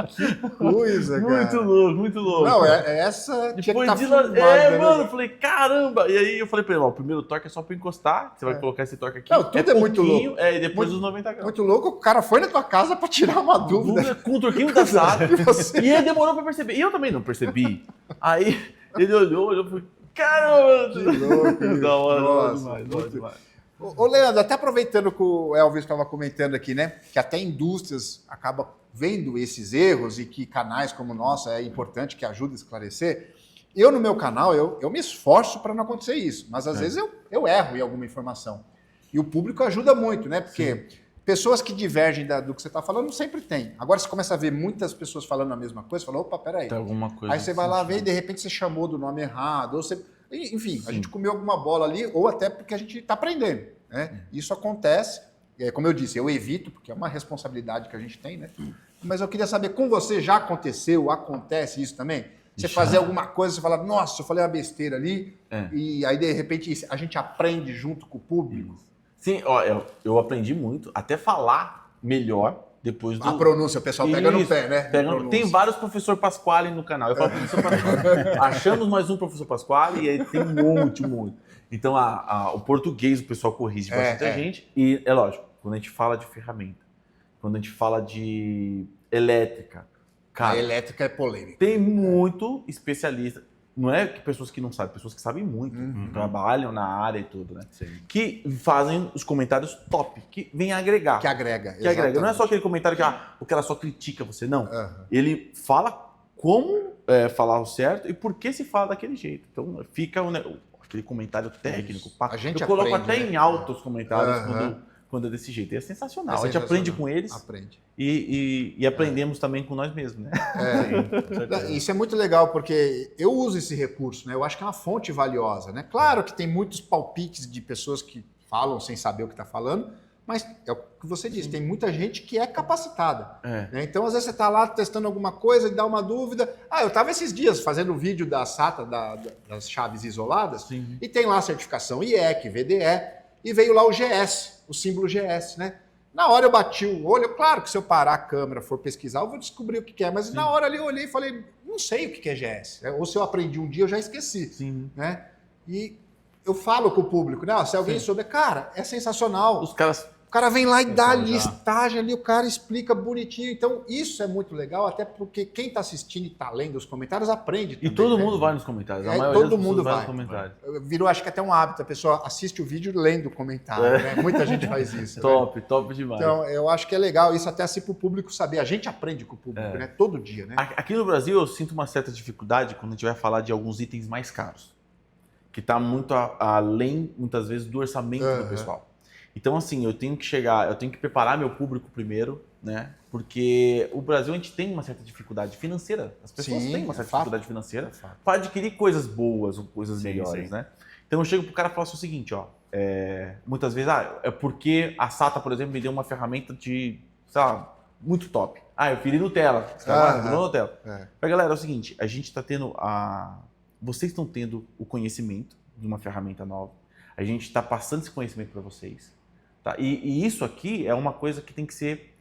Que coisa, cara. Muito louco. Não, essa tinha que estar mano, eu falei, caramba! E aí eu falei pra ele, o primeiro torque é só pra encostar, você vai colocar esse torque aqui. Não, tudo é muito louco. E depois os 90 graus. Muito louco, o cara foi na tua casa pra tirar uma dúvida. Com o torquinho da SATA. E ele demorou pra perceber. E eu também não percebi. Aí ele olhou e falou, caramba! Que louco. Da hora, Nossa, demais. Ô, Leandro, até aproveitando que o Elvis estava comentando aqui, né? Que até indústrias acabam vendo esses erros e que canais como o nosso é importante que ajuda a esclarecer. Eu, no meu canal, eu me esforço para não acontecer isso, mas às vezes eu erro em alguma informação. E o público ajuda muito, né? Porque pessoas que divergem do que você está falando sempre tem. Agora você começa a ver muitas pessoas falando a mesma coisa, você fala, opa, peraí. Tem alguma coisa. Aí você vai lá ver e de repente você chamou do nome errado, ou você... Enfim, a gente comeu alguma bola ali, ou até porque a gente está aprendendo, né? Isso acontece, como eu disse, eu evito, porque é uma responsabilidade que a gente tem, né? Mas eu queria saber, com você já acontece isso também? Você fazer alguma coisa, você fala, nossa, eu falei uma besteira ali, e aí de repente a gente aprende junto com o público. Sim, ó, eu aprendi muito, até falar melhor depois do... A pronúncia, o pessoal pega no pé, né? Tem vários professor Pasquale no canal. Eu falo professor Pasquale. Achamos mais um professor Pasquale e aí tem um monte. Então, o português o pessoal corrige bastante a gente. E é lógico, quando a gente fala de ferramenta, quando a gente fala de elétrica, cara... A elétrica é polêmica. Tem muito especialista. Não é que pessoas que não sabem, pessoas que sabem muito, trabalham na área e tudo, né? Sim. Que fazem os comentários top, que vem agregar. Que agrega. Não é só aquele comentário que o cara só critica você, não. Ele fala como falar o certo e por que se fala daquele jeito. Então fica aquele comentário técnico. A gente eu coloco aprende, até né? em alta os comentários quando é desse jeito. E é sensacional. A gente aprende com eles. E aprendemos também com nós mesmos, né? Isso é muito legal, porque eu uso esse recurso, né? Eu acho que é uma fonte valiosa, né? Claro que tem muitos palpites de pessoas que falam sem saber o que está falando, mas é o que você disse, tem muita gente que é capacitada. Né? Então, às vezes você está lá testando alguma coisa e dá uma dúvida. Eu estava esses dias fazendo um vídeo da SATA, das chaves isoladas, e tem lá a certificação IEC, VDE, e veio lá o GS, o símbolo GS, né? Na hora eu bati o olho, claro que se eu parar a câmera, for pesquisar, eu vou descobrir o que é, mas na hora ali eu olhei e falei, não sei o que é GS. Ou se eu aprendi um dia, eu já esqueci. Né? E eu falo com o público, né? Se alguém souber, cara, é sensacional. O cara vem lá e dá a listagem ali, o cara explica bonitinho. Então, isso é muito legal, até porque quem está assistindo e está lendo os comentários aprende também. E todo mundo vai nos comentários. A maioria todo mundo vai nos comentários. Virou, acho que até um hábito. A pessoa assiste o vídeo lendo o comentário. Né? Muita gente faz isso. Top demais. Então, eu acho que é legal. Isso até assim para o público saber. A gente aprende com o público, né? Todo dia. Né? Aqui no Brasil, eu sinto uma certa dificuldade quando a gente vai falar de alguns itens mais caros. Que está muito além, muitas vezes, do orçamento do pessoal. Então, assim, eu tenho que preparar meu público primeiro, né? Porque o Brasil, a gente tem uma certa dificuldade financeira. As pessoas têm uma certa dificuldade financeira para adquirir coisas boas ou coisas melhores, né? Então, eu chego pro cara e falo assim, o seguinte, ó. Muitas vezes, é porque a SATA, por exemplo, me deu uma ferramenta de, sei lá, muito top. Eu queria Nutella. Nutella. Mas, galera, é o seguinte, a gente está tendo vocês estão tendo o conhecimento de uma ferramenta nova. A gente está passando esse conhecimento para vocês. Tá? E isso aqui é uma coisa que tem que ser...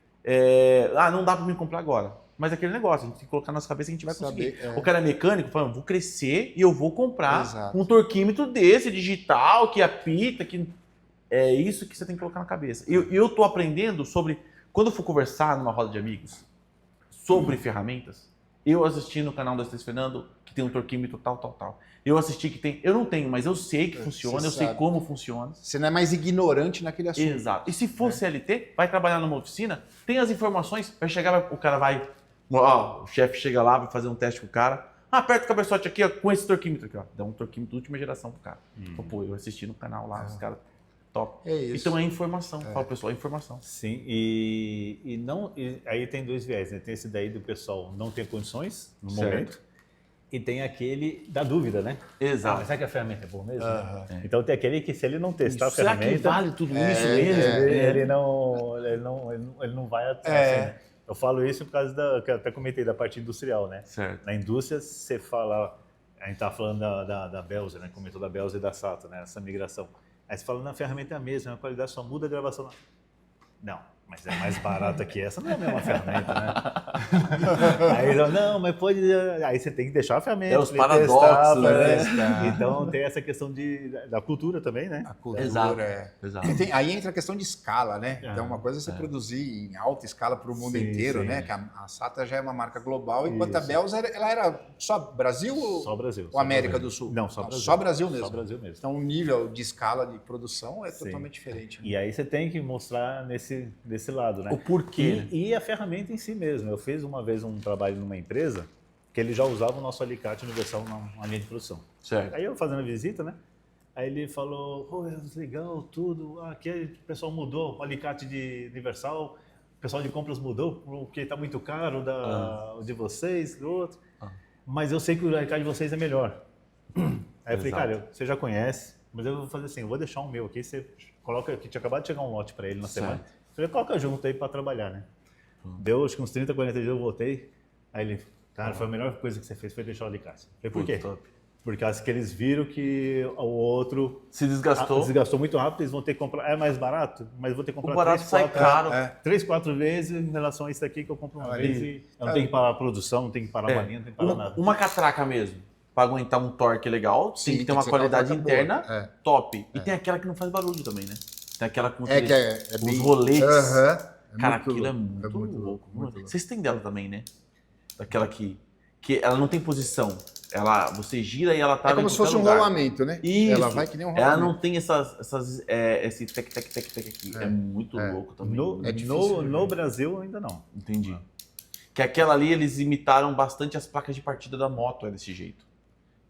não dá para me comprar agora. Mas é aquele negócio, a gente tem que colocar na nossa cabeça que a gente vai conseguir. O cara é mecânico, falando, vou crescer e eu vou comprar um torquímetro desse, digital, que apita, que... É isso que você tem que colocar na cabeça. E eu estou aprendendo sobre... Quando eu for conversar numa roda de amigos sobre ferramentas, eu assisti no canal da Estes Fernando, que tem um torquímetro tal. Eu assisti que tem... Eu não tenho, mas eu sei que funciona, eu sei como funciona. Você não é mais ignorante naquele assunto. Exato. E se for CLT, vai trabalhar numa oficina, tem as informações, vai chegar, o cara vai... o chefe chega lá, vai fazer um teste com o cara. Aperta o cabeçote aqui, ó, com esse torquímetro aqui, ó. Dá um torquímetro de última geração pro cara. Pô, eu assisti no canal lá, os caras... Top. É isso. Então é informação. Fala, pessoal, é informação. Sim, aí tem dois viés, né? Tem esse daí do pessoal não ter condições no momento, e tem aquele da dúvida, né? Exato. Mas será que a ferramenta é boa mesmo? Então tem aquele que se ele não testar a será ferramenta... Será que vale tudo isso mesmo? Ele não vai... Assim, eu falo isso por causa que eu até comentei da parte industrial, né? Certo. Na indústria, você fala... A gente tá falando da Belzer, né? Comentou da Belzer e da SATA, né? Essa migração. Aí você fala, na ferramenta é a mesma, a qualidade só muda a gravação. Não, mas é mais barata que essa, não é a mesma ferramenta, né? Aí não, mas pode... Aí você tem que deixar a ferramenta. Os paradoxos, né? Então tem essa questão da cultura também, né? A cultura, Exato. Aí entra a questão de escala, né? Então uma coisa é você produzir em alta escala para o mundo inteiro, né? Que a SATA já é uma marca global, enquanto a Belzer, ela era só Brasil ou... Só Brasil. Ou América do Sul? Não, só Brasil. Só Brasil mesmo. Só Brasil mesmo. Então o nível de escala de produção é totalmente diferente. Né? E aí você tem que mostrar desse lado, né? O porquê. E a ferramenta em si mesmo. Eu fiz uma vez um trabalho numa empresa que ele já usava o nosso alicate universal na linha de produção. Certo. Aí eu fazendo a visita, né? Aí ele falou, legal, tudo. Aqui o pessoal mudou o alicate de universal, o pessoal de compras mudou porque está muito caro de vocês, do outro. Mas eu sei que o alicate de vocês é melhor. Aí eu falei, cara, você já conhece, mas eu vou fazer assim, eu vou deixar o meu aqui, você coloca aqui, tinha acabado de chegar um lote para ele na semana. Eu falei, coloca junto aí para trabalhar, né? Deu acho que uns 30, 40 dias eu voltei, aí ele, cara, foi a melhor coisa que você fez, foi deixar o alicate. Eu falei, por quê? Top. Porque acho que eles viram que o outro se desgastou muito rápido, eles vão ter que comprar. É mais barato, mas vou ter que comprar o barato sai caro. 3, 4 vezes em relação a isso aqui que eu compro uma vez e eu não tenho que parar a produção, não tenho que parar a linha, não tenho que parar nada. Uma catraca mesmo, para aguentar um torque legal, tem que ter uma qualidade interna top. E tem aquela que não faz barulho também, né? Tem aquela com os roletes. Cara, aquilo é muito louco. Vocês têm dela também, né? Daquela que ela não tem posição. Você gira e ela tá... É como se fosse um rolamento, né? Isso. Ela vai que nem um rolamento. Ela não tem esse tec aqui. É muito louco também. No Brasil ainda não. Entendi. Que aquela ali eles imitaram bastante as placas de partida da moto, desse jeito.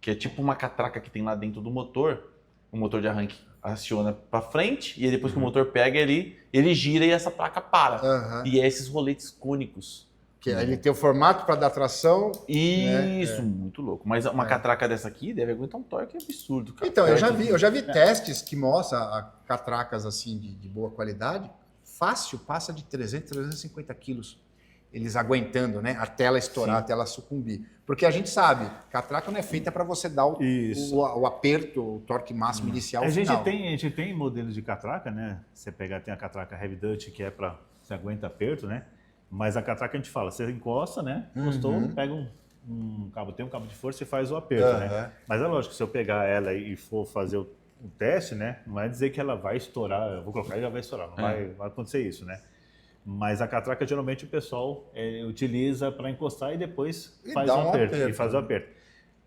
Que é tipo uma catraca que tem lá dentro do motor. O motor de arranque aciona para frente e aí depois que o motor pega ele gira e essa placa para. E é esses roletes cônicos. Que ele tem o formato para dar tração. Isso, muito louco. Mas uma catraca dessa aqui deve aguentar um torque absurdo, cara. Então, eu já vi testes que mostram catracas assim de boa qualidade. Fácil, passa de 300, 350 quilos. Eles aguentando, né? Até ela estourar, até ela sucumbir. Porque a gente sabe, catraca não é feita para você dar o aperto, o torque máximo inicial a final. gente tem modelos de catraca, né? Você tem a catraca Heavy Duty, que é para você aguenta aperto, né? Mas a catraca a gente fala, você encosta, né? Encostou, pega um cabo, tem um cabo de força e faz o aperto, né? Mas é lógico, se eu pegar ela e for fazer o teste, né? Não vai dizer que ela vai estourar, eu vou colocar e já vai estourar, não vai acontecer isso, né? Mas a catraca geralmente o pessoal utiliza para encostar e depois faz o aperto. E faz o aperto.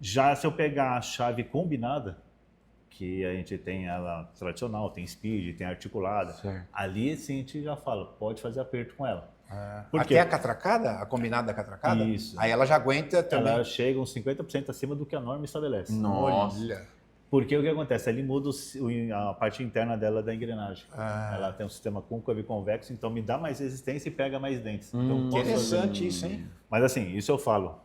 Já se eu pegar a chave combinada, que a gente tem ela tradicional, tem speed, tem articulada, ali sim a gente já fala, pode fazer aperto com ela. Até a catracada, a combinada da catracada? Isso. Aí ela já aguenta também. Ela chega uns 50% acima do que a norma estabelece. Nossa. Olha. Porque o que acontece? Ele muda a parte interna dela da engrenagem. Ela tem um sistema côncavo e convexo, então me dá mais resistência e pega mais dentes. Então, Interessante isso, hein? Mas assim, isso eu falo.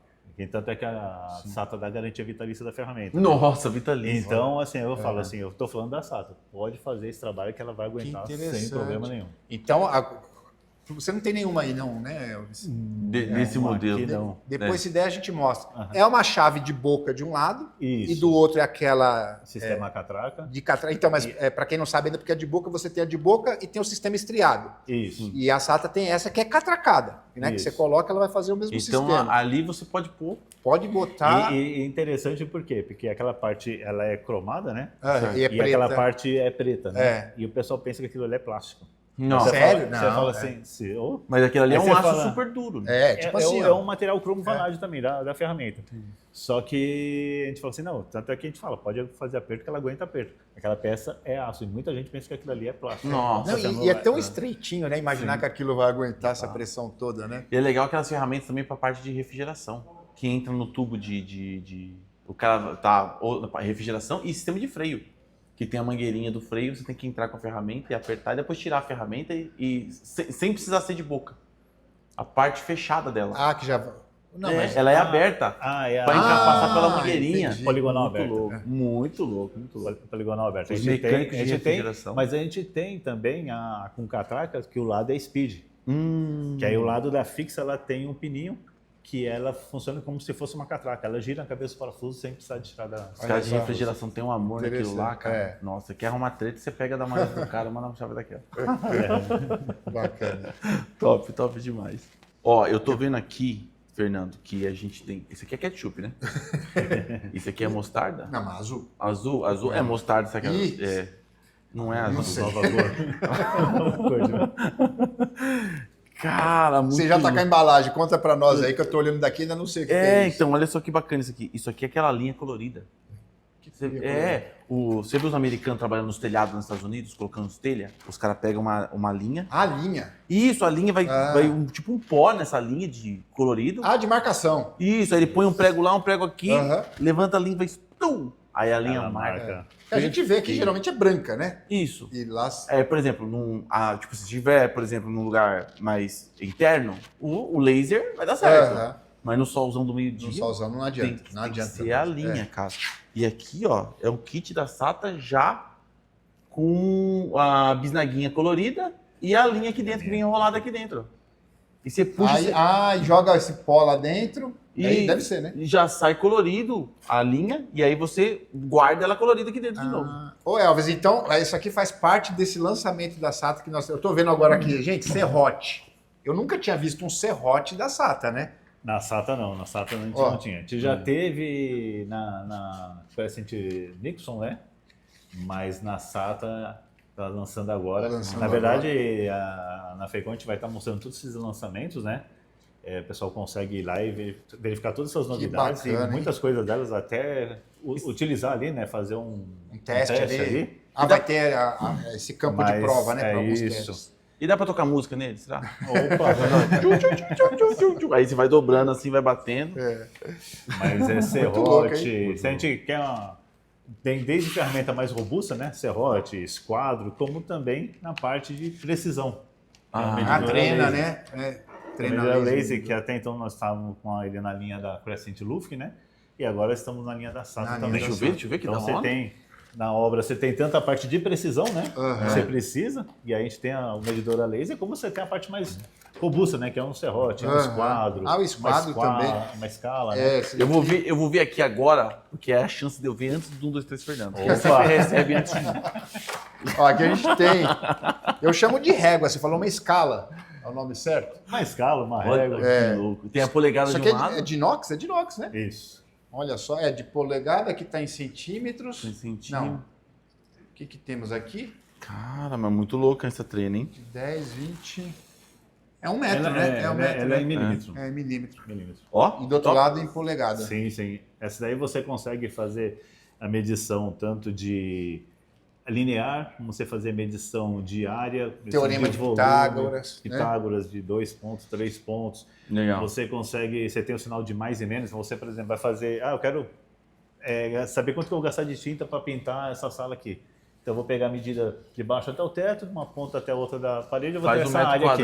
Tanto é que a SATA dá garantia vitalícia da ferramenta. Nossa, vitalícia. Então, assim, eu falo assim, eu estou falando da SATA. Pode fazer esse trabalho que ela vai aguentar sem problema nenhum. Então, você não tem nenhuma aí não, né, Elvis? Desse modelo. Não. Depois, se der, a gente mostra. É uma chave de boca de um lado Isso. e do outro é aquela... Sistema catraca. De catraca. Então, mas para quem não sabe ainda, porque a de boca, você tem a de boca e tem o sistema estriado. Isso. E a SATA tem essa que é catracada, né? Que Isso. você coloca, ela vai fazer o mesmo Então sistema. ali você pode pôr. Pode botar... E interessante por quê? Porque aquela parte, ela é cromada, né? e é E aquela preta. parte é preta, né? É. E o pessoal pensa que aquilo ali é plástico. Não. Você Sério? Fala, você Não, fala é. assim, Mas aquilo ali é Aí um você aço fala- super duro. Né? tipo assim, é ó. um material cromo vanádio também da ferramenta. Só que a gente fala assim, não, tanto é que a gente fala, pode fazer aperto que ela aguenta aperto. Aquela peça é aço e muita gente pensa que aquilo ali é plástico. Nossa. Não, e é tão estreitinho, né? Imaginar que aquilo vai aguentar essa pressão toda, né? E é legal aquelas ferramentas também para a parte de refrigeração, que entra no tubo o cara tá na refrigeração e sistema de freio, que tem a mangueirinha do freio, você tem que entrar com a ferramenta e apertar e depois tirar a ferramenta sem precisar ser de boca. A parte fechada dela. Ah, que já... Não, mas... Ela é aberta É para passar pela Ah, mangueirinha. entendi. poligonal Muito aberto. louco, muito louco, muito louco. Poligonal aberto. Os mecânicos de refrigeração. Mas a gente tem também com catracas que o lado é speed. Que aí o lado da fixa ela tem um pininho que ela funciona como se fosse uma catraca. Ela gira a cabeça do parafuso sem precisar de tirar da... Os caras de refrigeração têm um amor naquilo lá, Interessante, cara. é. Nossa, quer arrumar treta, você pega da maleta do cara e manda uma chave daquela. Bacana. Top, top demais. Ó, eu tô vendo aqui, Fernando, que a gente tem... Esse aqui é ketchup, né? Isso aqui é mostarda? Não, mas azul. Azul é mostarda, isso aqui Ih. é... Não é azul. sei. Nova cor. Nova cor de... Cara, muito Você já tá com a louco. embalagem, conta pra nós aí que eu tô olhando daqui e ainda não sei o que é isso. Então, olha só que bacana isso aqui. Isso aqui é aquela linha colorida. Você vê os americanos trabalhando nos telhados nos Estados Unidos, colocando telha, os caras pegam uma linha. A linha. Isso, a linha vai tipo um pó nessa linha de colorido. De marcação. Isso, aí ele põe um prego lá, um prego aqui, Aham. levanta a linha e vai... Tum! Aí a linha Ela marca. marca. Que a gente vê que geralmente é branca, né? Isso. E lá... Por exemplo, tipo, se tiver, por exemplo, num lugar mais interno, o laser vai dar certo. Aham. Mas no solzão do meio-dia, No solzão não adianta. tem Não que adianta. ser a linha, cara. E aqui, ó, é um kit da SATA já com a bisnaguinha colorida e a linha aqui dentro, que vem enrolada aqui dentro. E você puxa... E joga esse pó lá dentro. Aí deve ser, né? Já sai colorido a linha e aí você guarda ela colorida aqui dentro de novo. Ô Elvis, então, isso aqui faz parte desse lançamento da SATA que eu tô vendo agora aqui. Gente, serrote. Eu nunca tinha visto um serrote da SATA, né? Na SATA não, na SATA a gente Ó. não tinha. A gente já teve na Crescent Nixon, né? Mas na SATA tá lançando agora. Tá lançando Na verdade, na FEICON a gente vai estar mostrando todos esses lançamentos, né? O pessoal consegue ir lá e verificar todas essas novidades bacana, e muitas coisas delas até utilizar ali, né? Fazer um Teste ali. Vai ter esse campo de Mas prova, né? é Para alguns isso. testes. E dá pra tocar música nele, será? Opa! Aí você vai dobrando assim, vai batendo. Mas é Muito louco, serrote. Se a gente quer tem desde ferramenta mais robusta, né? Serrote, esquadro, como também na parte de precisão. Treina, né? Treina Medidora laser. laser, que até então nós estávamos com ele na linha da Crescent Luft, né? E agora estamos na linha da SATA Na linha também. da Deixa eu ver que Então da você hora. tem, na obra, você tem tanto a parte de precisão, né? Aham. Que você precisa, e aí a gente tem o medidor a laser, como você tem a parte mais robusta, né? Que é um serrote, um Aham. esquadro. O esquadro também. Uma escala, né? Eu vou ver aqui agora, porque é a chance de eu ver antes do 1, 2, 3 Fernando. Porque Opa. você sempre recebe antes de mim. Ó, aqui a gente tem. Eu chamo de régua, você falou uma escala. É o nome certo? Uma escala, uma Olha régua. que louco. Tem a polegada Isso de aqui um lado. é de inox? É de inox, né? Isso. Olha só, é de polegada, aqui está em centímetros. Em centímetros. Não. O que temos aqui? Cara, mas muito louca essa treina, hein? 10, 20. É 1 metro, Ela, né? É 1 metro. ela é né? em milímetro. É em milímetro. Milímetro. Ó, E do outro top. lado em polegada. Sim, sim. Essa daí você consegue fazer a medição tanto de linear, como você fazer medição de área, medição Teorema de volume, Pitágoras, né? Pitágoras de 2 pontos, 3 pontos. Legal. Você tem o sinal de mais e menos. Você, por exemplo, vai fazer, eu quero saber quanto que eu vou gastar de tinta para pintar essa sala aqui. Então eu vou pegar a medida de baixo até o teto, de uma ponta até a outra da parede, eu vou ter essa área aqui.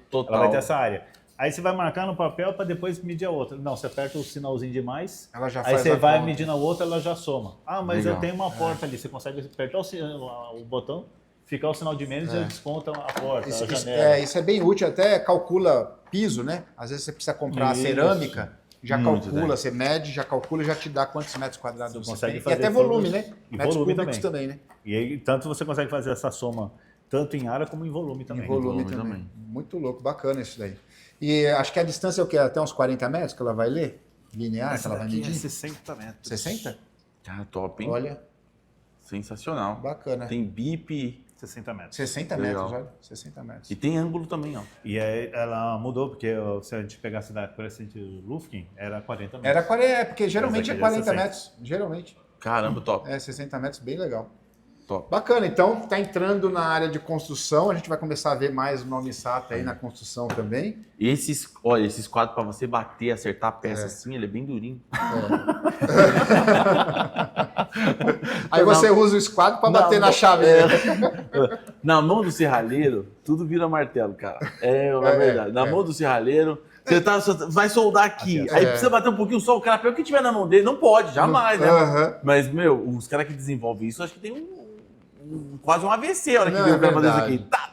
Total. Ela vai ter essa área. Aí você vai marcar no papel para depois medir a outra. Não, você aperta o sinalzinho de mais, Ela já aí faz você a vai conta. medindo a outra, ela já soma. Ah, mas Legal. eu tenho uma porta ali, você consegue apertar o botão, ficar o sinal de menos e desconta a porta, a janela. Isso é bem útil, até calcula piso, né? Às vezes você precisa comprar a Isso. cerâmica, já Muito, calcula, né? você mede, já calcula, já te dá quantos metros quadrados Você você consegue tem. E fazer até volume, tudo. né? E Metros volume cúbicos também, né? E aí, tanto você consegue fazer essa soma tanto em área como em volume também. Em volume volume também. também. Muito louco, bacana isso daí. E acho que a distância é o quê? Até uns 40 metros que ela vai ler? Linear, que Essa ela vai daqui é medir? 60 metros. 60? Ah, top, hein? Olha, Sensacional. bacana. Tem bip 60 metros. 60 Legal. metros, olha. 60 metros. e tem ângulo também, ó. E aí ela mudou, porque se a gente pegasse da Crescent Lufkin, era 40 metros. Era 40, porque geralmente Essa é aqui é 40 60. metros. Geralmente. Caramba, top. É 60 metros, bem legal. Top. Bacana, então está entrando na área de construção, a gente vai começar a ver mais o nome SAP aí na construção também. E olha, esses quadros para você bater, acertar a peça assim, ele é bem durinho. Aí você usa o esquadro para bater na chave. Na mão do serralheiro, tudo vira martelo, cara. Na verdade. Na mão do serralheiro, você vai soldar aqui. Aqui, Aí precisa bater um pouquinho só, o cara pega o que tiver na mão dele. Não pode, jamais, né? Aham. Mas, meu, os caras que desenvolvem isso, acho que tem quase um AVC a hora que Não, vê é o cara fazer isso verdade. aqui. Tá.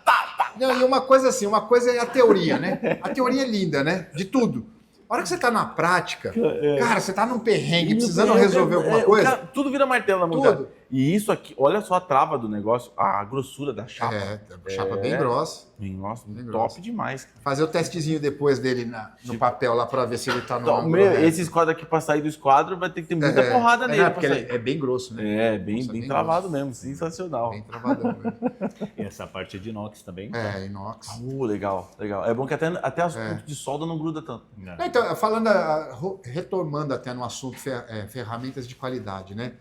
Não, e uma coisa assim, uma coisa é a teoria, né? A teoria é linda, né? De tudo. A hora que você está na prática, cara, você está num perrengue, precisando resolver alguma coisa. Cara, tudo vira martelo na mão Tudo. dela. E isso aqui, olha só a trava do negócio, a grossura da chapa. Chapa bem grossa. Nossa, Bem top grossa. demais. Fazer o testezinho depois dele no papel lá para ver se ele está no Então, ângulo reto. esse esquadro aqui, pra sair do esquadro, vai ter que ter muita porrada nele. Não, pra porque sair. ele é bem grosso, né? Bem, Nossa, bem bem travado grosso. mesmo, sensacional. Bem travadão mesmo. E essa parte de inox também. Inox. Legal. É bom que até os pontos de solda não gruda tanto. Né? Então, retomando até no assunto ferramentas de qualidade, né?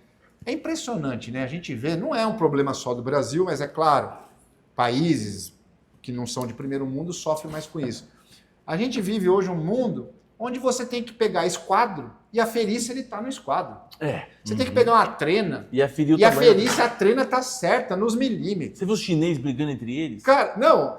É impressionante, né? A gente vê, não é um problema só do Brasil, mas é claro, países que não são de primeiro mundo sofrem mais com isso. A gente vive hoje um mundo onde você tem que pegar esquadro e aferir se ele está no esquadro. Você tem que pegar uma trena E aferir o e tamanho. aferir se a trena está certa, nos milímetros. Você viu os chineses brigando entre eles? Cara, não,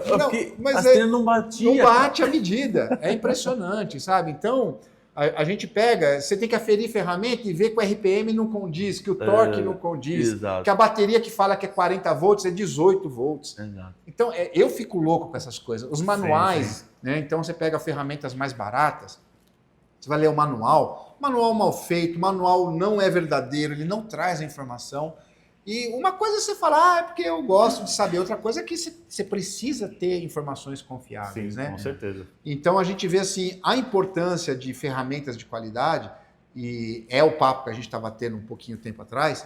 Não, Não, porque mas as é- trenas não batiam. não bate a medida. É impressionante, sabe? Então, a gente pega, você tem que aferir ferramenta e ver que o RPM não condiz, que o torque não condiz, exato. que a bateria que fala que é 40 volts é 18 volts. Exato. Então, eu fico louco com essas coisas. Os manuais, sim. né? Então você pega ferramentas mais baratas, você vai ler o manual mal feito, o manual não é verdadeiro, ele não traz a informação. E uma coisa é você falar, é porque eu gosto de saber, outra coisa é que você precisa ter informações confiáveis, Sim, né? com certeza. Então a gente vê assim a importância de ferramentas de qualidade, e é o papo que a gente estava tendo um pouquinho tempo atrás.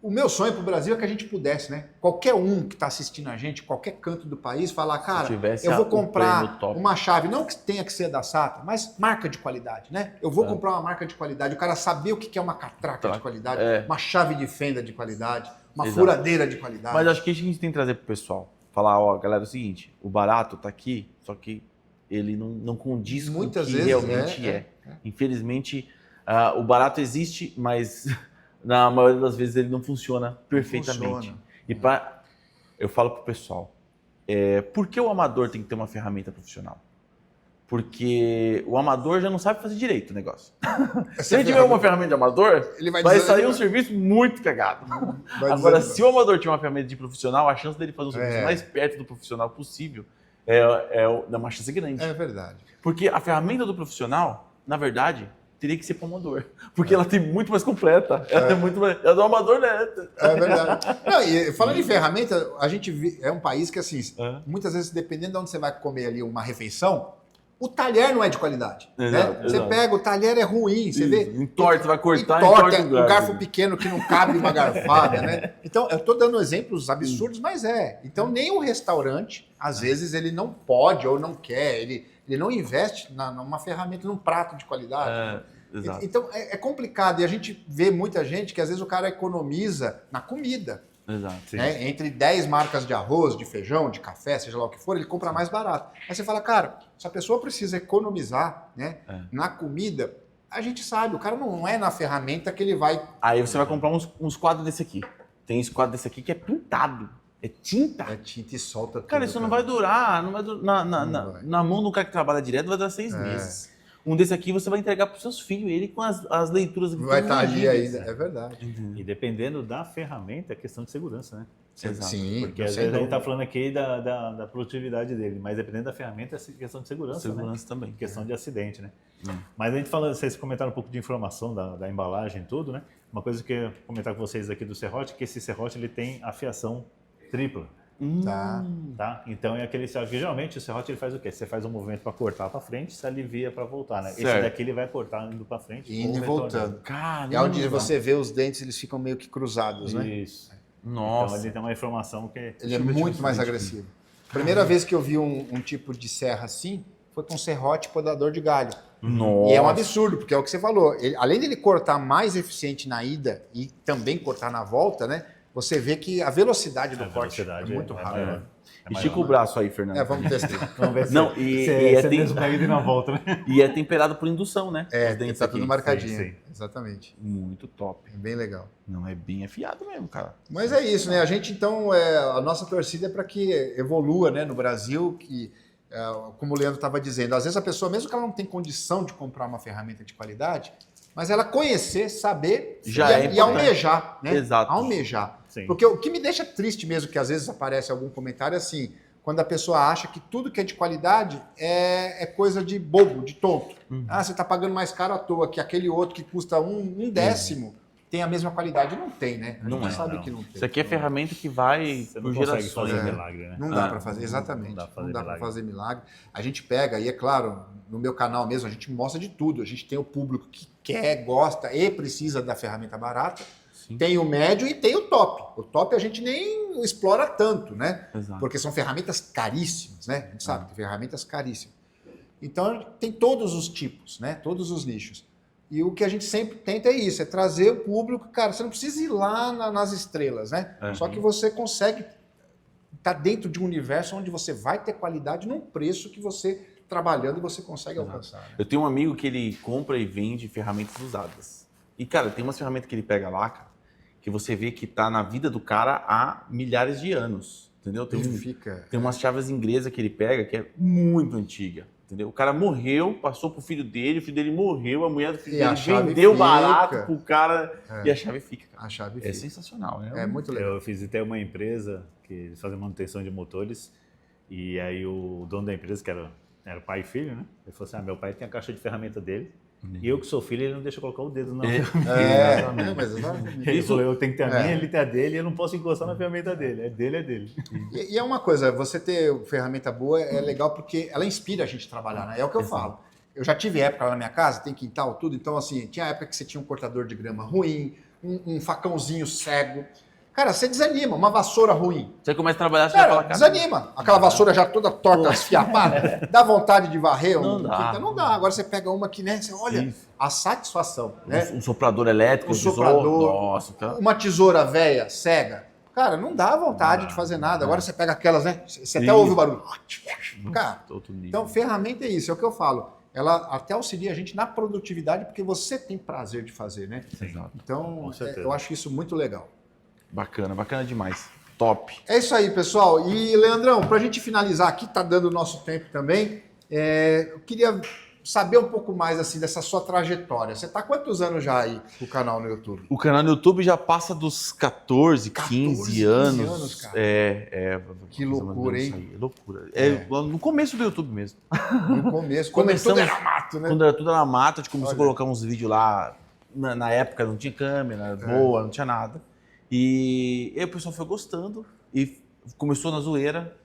O meu sonho para o Brasil é que a gente pudesse, né? Qualquer um que está assistindo a gente, qualquer canto do país, falar, cara, tivesse eu vou o comprar prêmio top. uma chave, não que tenha que ser da SATA, mas marca de qualidade, né? Eu vou comprar uma marca de qualidade, o cara saber o que é uma catraca de qualidade, uma chave de fenda de qualidade, uma Exato. furadeira de qualidade. Mas acho que isso que a gente tem que trazer pro pessoal. Falar, ó, galera, é o seguinte, o barato tá aqui, só que ele não condiz Muitas com o que vezes realmente é. Infelizmente, o barato existe, mas na maioria das vezes ele não funciona perfeitamente. funciona. E eu falo pro pessoal, por que o amador tem que ter uma ferramenta profissional? Porque o amador já não sabe fazer direito o negócio. Se ele tiver uma ferramenta de amador, Ele vai vai dizer- sair um serviço muito cagado. Vai Agora, dizer- se o amador tiver uma ferramenta de profissional, a chance dele fazer um serviço mais perto do profissional possível é uma chance grande. É verdade. Porque a ferramenta do profissional, na verdade, teria que ser para o amador. Porque ela tem muito mais completa. Ela é muito mais. Ela do amador, né? É verdade. Não, e falando em ferramenta, a gente é um país que, assim, muitas vezes, dependendo de onde você vai comer ali uma refeição, o talher não é de qualidade. Exato, né? Você exato. pega, o talher é ruim, você vê. Entorta, você vai cortar, entorta, entorta um garfo pequeno que não cabe uma garfada, né? Então, eu estou dando exemplos absurdos, mas é. Então, nem o restaurante, às vezes, ele não pode ou não quer, ele não investe numa ferramenta, num prato de qualidade. Exato. Então, é complicado. E a gente vê muita gente que, às vezes, o cara economiza na comida. Exato. Né? Entre 10 marcas de arroz, de feijão, de café, seja lá o que for, ele compra mais barato. Aí você fala, cara, se a pessoa precisa economizar, né, na comida, a gente sabe, o cara não é na ferramenta que ele vai... Aí você vai comprar uns quadros desse aqui. Tem esse quadro desse aqui que é pintado. É tinta. É tinta e solta tudo. Cara, isso não vai durar. Não vai na mão do cara que trabalha direto vai durar 6 meses. Um desse aqui você vai entregar para os seus filhos, ele com as leituras aqui. Vai estar ali ainda, é verdade. E dependendo da ferramenta, é questão de segurança, né? Exato. Sim, porque às vezes a gente está falando aqui da produtividade dele, mas dependendo da ferramenta, é questão de segurança, Segurança né? também. Questão de acidente, né? Mas a gente fala, vocês comentaram um pouco de informação da embalagem e tudo, né? Uma coisa que eu ia comentar com vocês aqui do serrote, que esse serrote ele tem a fiação tripla. Tá? Então é aquele serrote que geralmente o serrote ele faz o quê? Você faz um movimento para cortar para frente, se alivia para voltar, né? Certo. Esse daqui ele vai cortar indo para frente E indo e voltando. Caramba. É onde você vê os dentes, eles ficam meio que cruzados, né? Isso. Nossa. Então ele tem uma informação que Ele é muito mais agressivo. Primeira vez que eu vi um tipo de serra assim, foi com serrote podador de galho. Nossa. E é um absurdo, porque é o que você falou. Além dele cortar mais eficiente na ida e também cortar na volta, né? Você vê que a velocidade do corte é muito rápida. maior. Estica o braço aí, Fernando. Vamos testar. Vamos ver se Não, é mesmo na ida e na volta, né? E é temperado por indução, né? Os dentes Tá aqui. tudo marcadinho. Sim. Exatamente. Muito top. É bem legal. Não, é bem afiado mesmo, cara. Mas é isso, né? A gente, então, a nossa torcida é para que evolua, né, no Brasil, que, como o Leandro estava dizendo, às vezes a pessoa, mesmo que ela não tenha condição de comprar uma ferramenta de qualidade, mas ela conhecer, saber e almejar, né? Exato. Almejar. Sim. Porque o que me deixa triste mesmo, que às vezes aparece algum comentário assim, quando a pessoa acha que tudo que é de qualidade é coisa de bobo, de tonto. Ah, você está pagando mais caro à toa, que aquele outro que custa um décimo tem a mesma qualidade. Não tem, né? A gente sabe que não tem. Isso aqui é ferramenta que vai Você não por consegue gerações. fazer milagre, né? Não dá para fazer, exatamente. Não dá para fazer milagre. A gente pega, e é claro, no meu canal mesmo, a gente mostra de tudo. A gente tem o público que quer, gosta e precisa da ferramenta barata. Sim. Tem o médio e tem o top. O top a gente nem explora tanto, né? Exato. Porque são ferramentas caríssimas, né? A gente sabe, tem ferramentas caríssimas. Então, tem todos os tipos, né? Todos os nichos. E o que a gente sempre tenta é isso, é trazer o público. Cara, você não precisa ir lá nas estrelas, né? Só que você consegue estar dentro de um universo onde você vai ter qualidade num preço que você, trabalhando, você consegue alcançar. Né? Eu tenho um amigo que ele compra e vende ferramentas usadas. E, cara, tem umas ferramentas que ele pega lá, cara, que você vê que tá na vida do cara há milhares de anos, entendeu? Tem umas chaves inglesas que ele pega que é muito antiga, entendeu? O cara morreu, passou pro filho dele, o filho dele morreu, a mulher do filho dele vendeu barato pro cara e a chave fica, cara. A chave fica. É sensacional, né? É muito legal. Eu visitei uma empresa que fazia manutenção de motores e aí o dono da empresa, que era pai e filho, né? Ele falou assim, meu pai tem a caixa de ferramenta dele. E eu que sou filho, ele não deixa eu colocar o dedo na ferramenta. Mas exatamente. Ele falou, eu tenho que ter a minha, ele tem a dele, e eu não posso encostar na ferramenta dele. É dele, é dele. E é uma coisa, você ter ferramenta boa é legal porque ela inspira a gente a trabalhar, né? É o que eu falo. Eu já tive época lá na minha casa, tem quintal, tudo, então assim, tinha época que você tinha um cortador de grama ruim, um facãozinho cego. Cara, você desanima, uma vassoura ruim. Você começa a trabalhar, você Cara, já fala, desanima. Aquela vassoura já toda torta, esfiapada, dá vontade de varrer. Não dá. Não dá. Agora você pega uma que, né, você olha a satisfação, né? Um soprador elétrico, soprador, nossa, cara. uma tesoura velha, cega. Cara, não dá vontade de fazer nada. Agora você pega aquelas, né? Você até ouve o barulho. Cara, então ferramenta é isso, é o que eu falo. Ela até auxilia a gente na produtividade porque você tem prazer de fazer, né? Exato. Então, eu acho isso muito legal. Bacana, bacana demais. Top. É isso aí, pessoal. E, Leandrão, para a gente finalizar aqui, tá dando o nosso tempo também, eu queria saber um pouco mais assim dessa sua trajetória. Você tá há quantos anos já aí com o canal no YouTube? O canal no YouTube já passa dos 14, 15 anos. Cara. Que loucura, hein? É loucura. No começo do YouTube mesmo. No começo, quando tudo era mato, né? Quando era tudo era mato, a gente começou a colocar uns vídeos lá. Na época não tinha câmera boa, não tinha nada. E aí o pessoal foi gostando e começou na zoeira.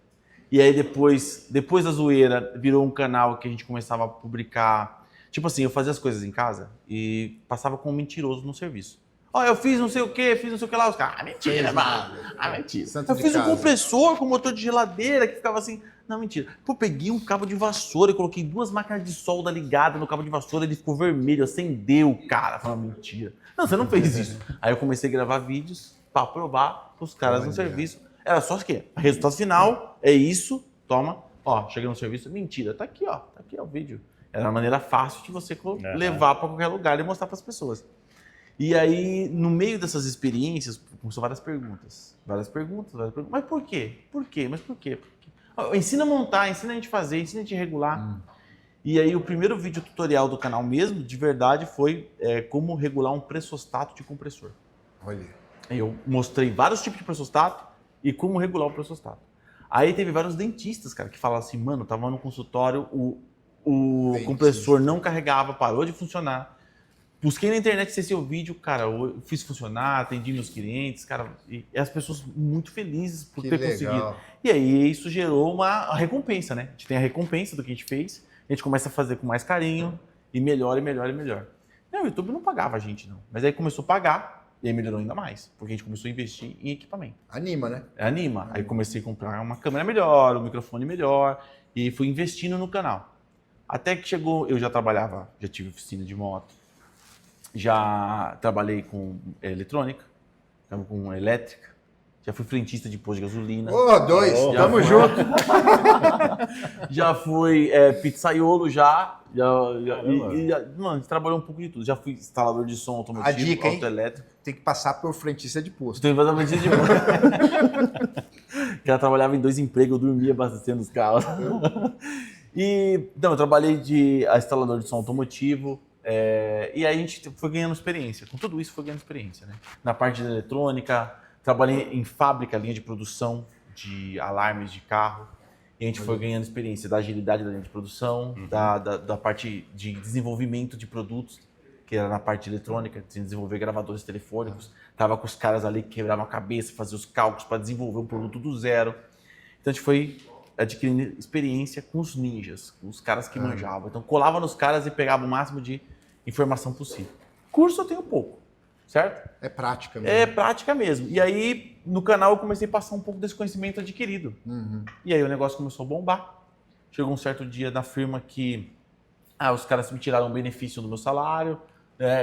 E aí depois da zoeira, virou um canal que a gente começava a publicar. Tipo assim, eu fazia as coisas em casa e passava como mentiroso no serviço. Ó, eu fiz não sei o que, lá. Os caras, mentira, mano. Mentira. Eu fiz um compressor com motor de geladeira que ficava assim. Não, mentira. Pô, peguei um cabo de vassoura e coloquei 2 máquinas de solda ligadas no cabo de vassoura, ele ficou vermelho, acendeu, cara. Falei, mentira. Não, você não fez isso. Aí eu comecei a gravar vídeos para provar os caras no serviço. Era só o quê? O resultado final é isso, toma. Ó, cheguei no serviço, mentira, tá aqui o vídeo. Era uma maneira fácil de você levar para qualquer lugar e mostrar para as pessoas. E aí, no meio dessas experiências, começou várias perguntas. Mas por quê? Por quê? Mas por quê? Ensina a montar, ensina a gente fazer, ensina a gente regular. E aí, o primeiro vídeo tutorial do canal mesmo, de verdade, foi como regular um pressostato de compressor. Olha. Eu mostrei vários tipos de pressostato e como regular o pressostato. Aí teve vários dentistas, cara, que falavam assim, mano, tava no consultório, o compressor não carregava, parou de funcionar. Busquei na internet seu vídeo, cara, eu fiz funcionar, atendi meus clientes, cara, e as pessoas muito felizes por ter conseguido. E aí isso gerou uma recompensa, né? A gente tem a recompensa do que a gente fez, a gente começa a fazer com mais carinho e melhor e melhor e melhor. Não, o YouTube não pagava a gente, não. Mas aí começou a pagar e aí melhorou ainda mais, porque a gente começou a investir em equipamento. Anima, né? Anima. Aí comecei a comprar uma câmera melhor, um microfone melhor e fui investindo no canal. Até que chegou, eu já trabalhava, já tive oficina de moto, já trabalhei com eletrônica, com elétrica, já fui frentista de posto de gasolina. Tamo junto. Já fui pizzaiolo mano, a gente trabalhou um pouco de tudo. Já fui instalador de som automotivo, A dica, autoelétrico. Tem que passar por frentista de posto. Tem que fazer frentista de posto. Ela trabalhava em 2 empregos, eu dormia abastecendo os carros. Eu trabalhei de instalador de som automotivo. E aí a gente foi ganhando experiência. Com tudo isso foi ganhando experiência, né? Na parte de eletrônica, trabalhei em fábrica, linha de produção de alarmes de carro. E a gente foi ganhando experiência da agilidade da linha de produção, da parte de desenvolvimento de produtos, que era na parte de eletrônica, de desenvolver gravadores telefônicos. Tava com os caras ali que quebravam a cabeça, faziam os cálculos para desenvolver um produto do zero. Então a gente foi adquirindo experiência com os ninjas, com os caras que manjavam. Então colava nos caras e pegava o máximo de informação possível. Curso eu tenho pouco, certo? É prática mesmo. É prática mesmo. E aí no canal eu comecei a passar um pouco desse conhecimento adquirido. E aí o negócio começou a bombar. Chegou um certo dia na firma que os caras me tiraram um benefício do meu salário.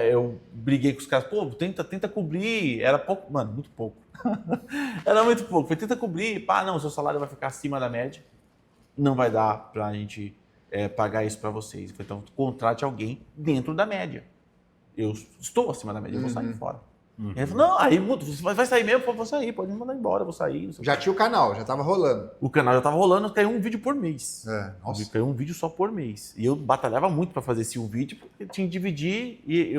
Eu briguei com os caras, pô, tenta cobrir. Era pouco, mano, muito pouco. Era muito pouco. Falei, tenta cobrir, não, seu salário vai ficar acima da média. Não vai dar pra gente pagar isso pra vocês. Falei, então contrate alguém dentro da média. Eu estou acima da média, eu vou sair fora. Ele falou, não, aí você vai sair mesmo? Eu vou sair, pode me mandar embora, eu vou sair. Já tinha o canal, já tava rolando. O canal já tava rolando, caiu um vídeo por mês. Nossa. Caiu um vídeo só por mês. E eu batalhava muito para fazer esse vídeo, porque eu tinha que dividir e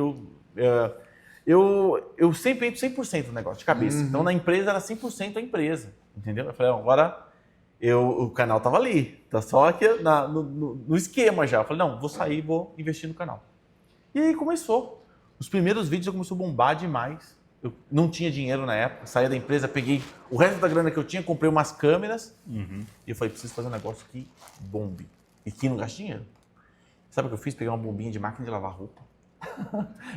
eu sempre entro 100% no negócio, de cabeça. Então na empresa era 100% a empresa, entendeu? Eu falei, agora o canal tava ali, tá só aqui no esquema já. Eu falei, não, vou sair, vou investir no canal. E aí começou. Os primeiros vídeos eu comecei a bombar demais. Eu não tinha dinheiro na época, saí da empresa, peguei o resto da grana que eu tinha, comprei umas câmeras e eu falei, preciso fazer um negócio que bombe e que não gaste dinheiro. Sabe o que eu fiz? Peguei uma bombinha de máquina de lavar roupa.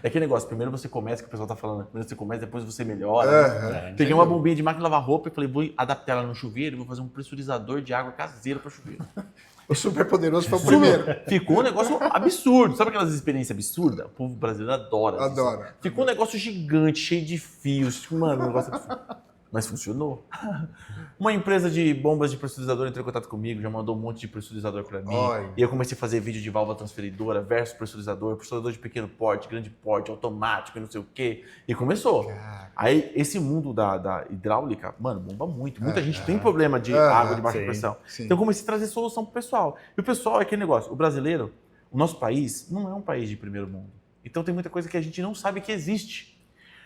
É aquele negócio, primeiro você começa, que o pessoal tá falando, primeiro você começa, depois você melhora. Peguei uma bombinha de máquina de lavar roupa e falei, vou adaptar ela no chuveiro e vou fazer um pressurizador de água caseiro para chuveiro. O super poderoso foi o primeiro. Ficou um negócio absurdo. Sabe aquelas experiências absurdas? O povo brasileiro adora. Adora. Ficou um negócio gigante, cheio de fios. Mano, um negócio absurdo. Mas funcionou. Uma empresa de bombas de pressurizador entrou em contato comigo, já mandou um monte de pressurizador para mim. E eu comecei a fazer vídeo de válvula transferidora versus pressurizador de pequeno porte, grande porte, automático e não sei o quê. E começou. Aí esse mundo da hidráulica, mano, bomba muito. Muita gente tem problema de água de baixa pressão. Então eu comecei a trazer solução pro pessoal. E o pessoal é aquele negócio, o brasileiro, o nosso país, não é um país de primeiro mundo. Então tem muita coisa que a gente não sabe que existe.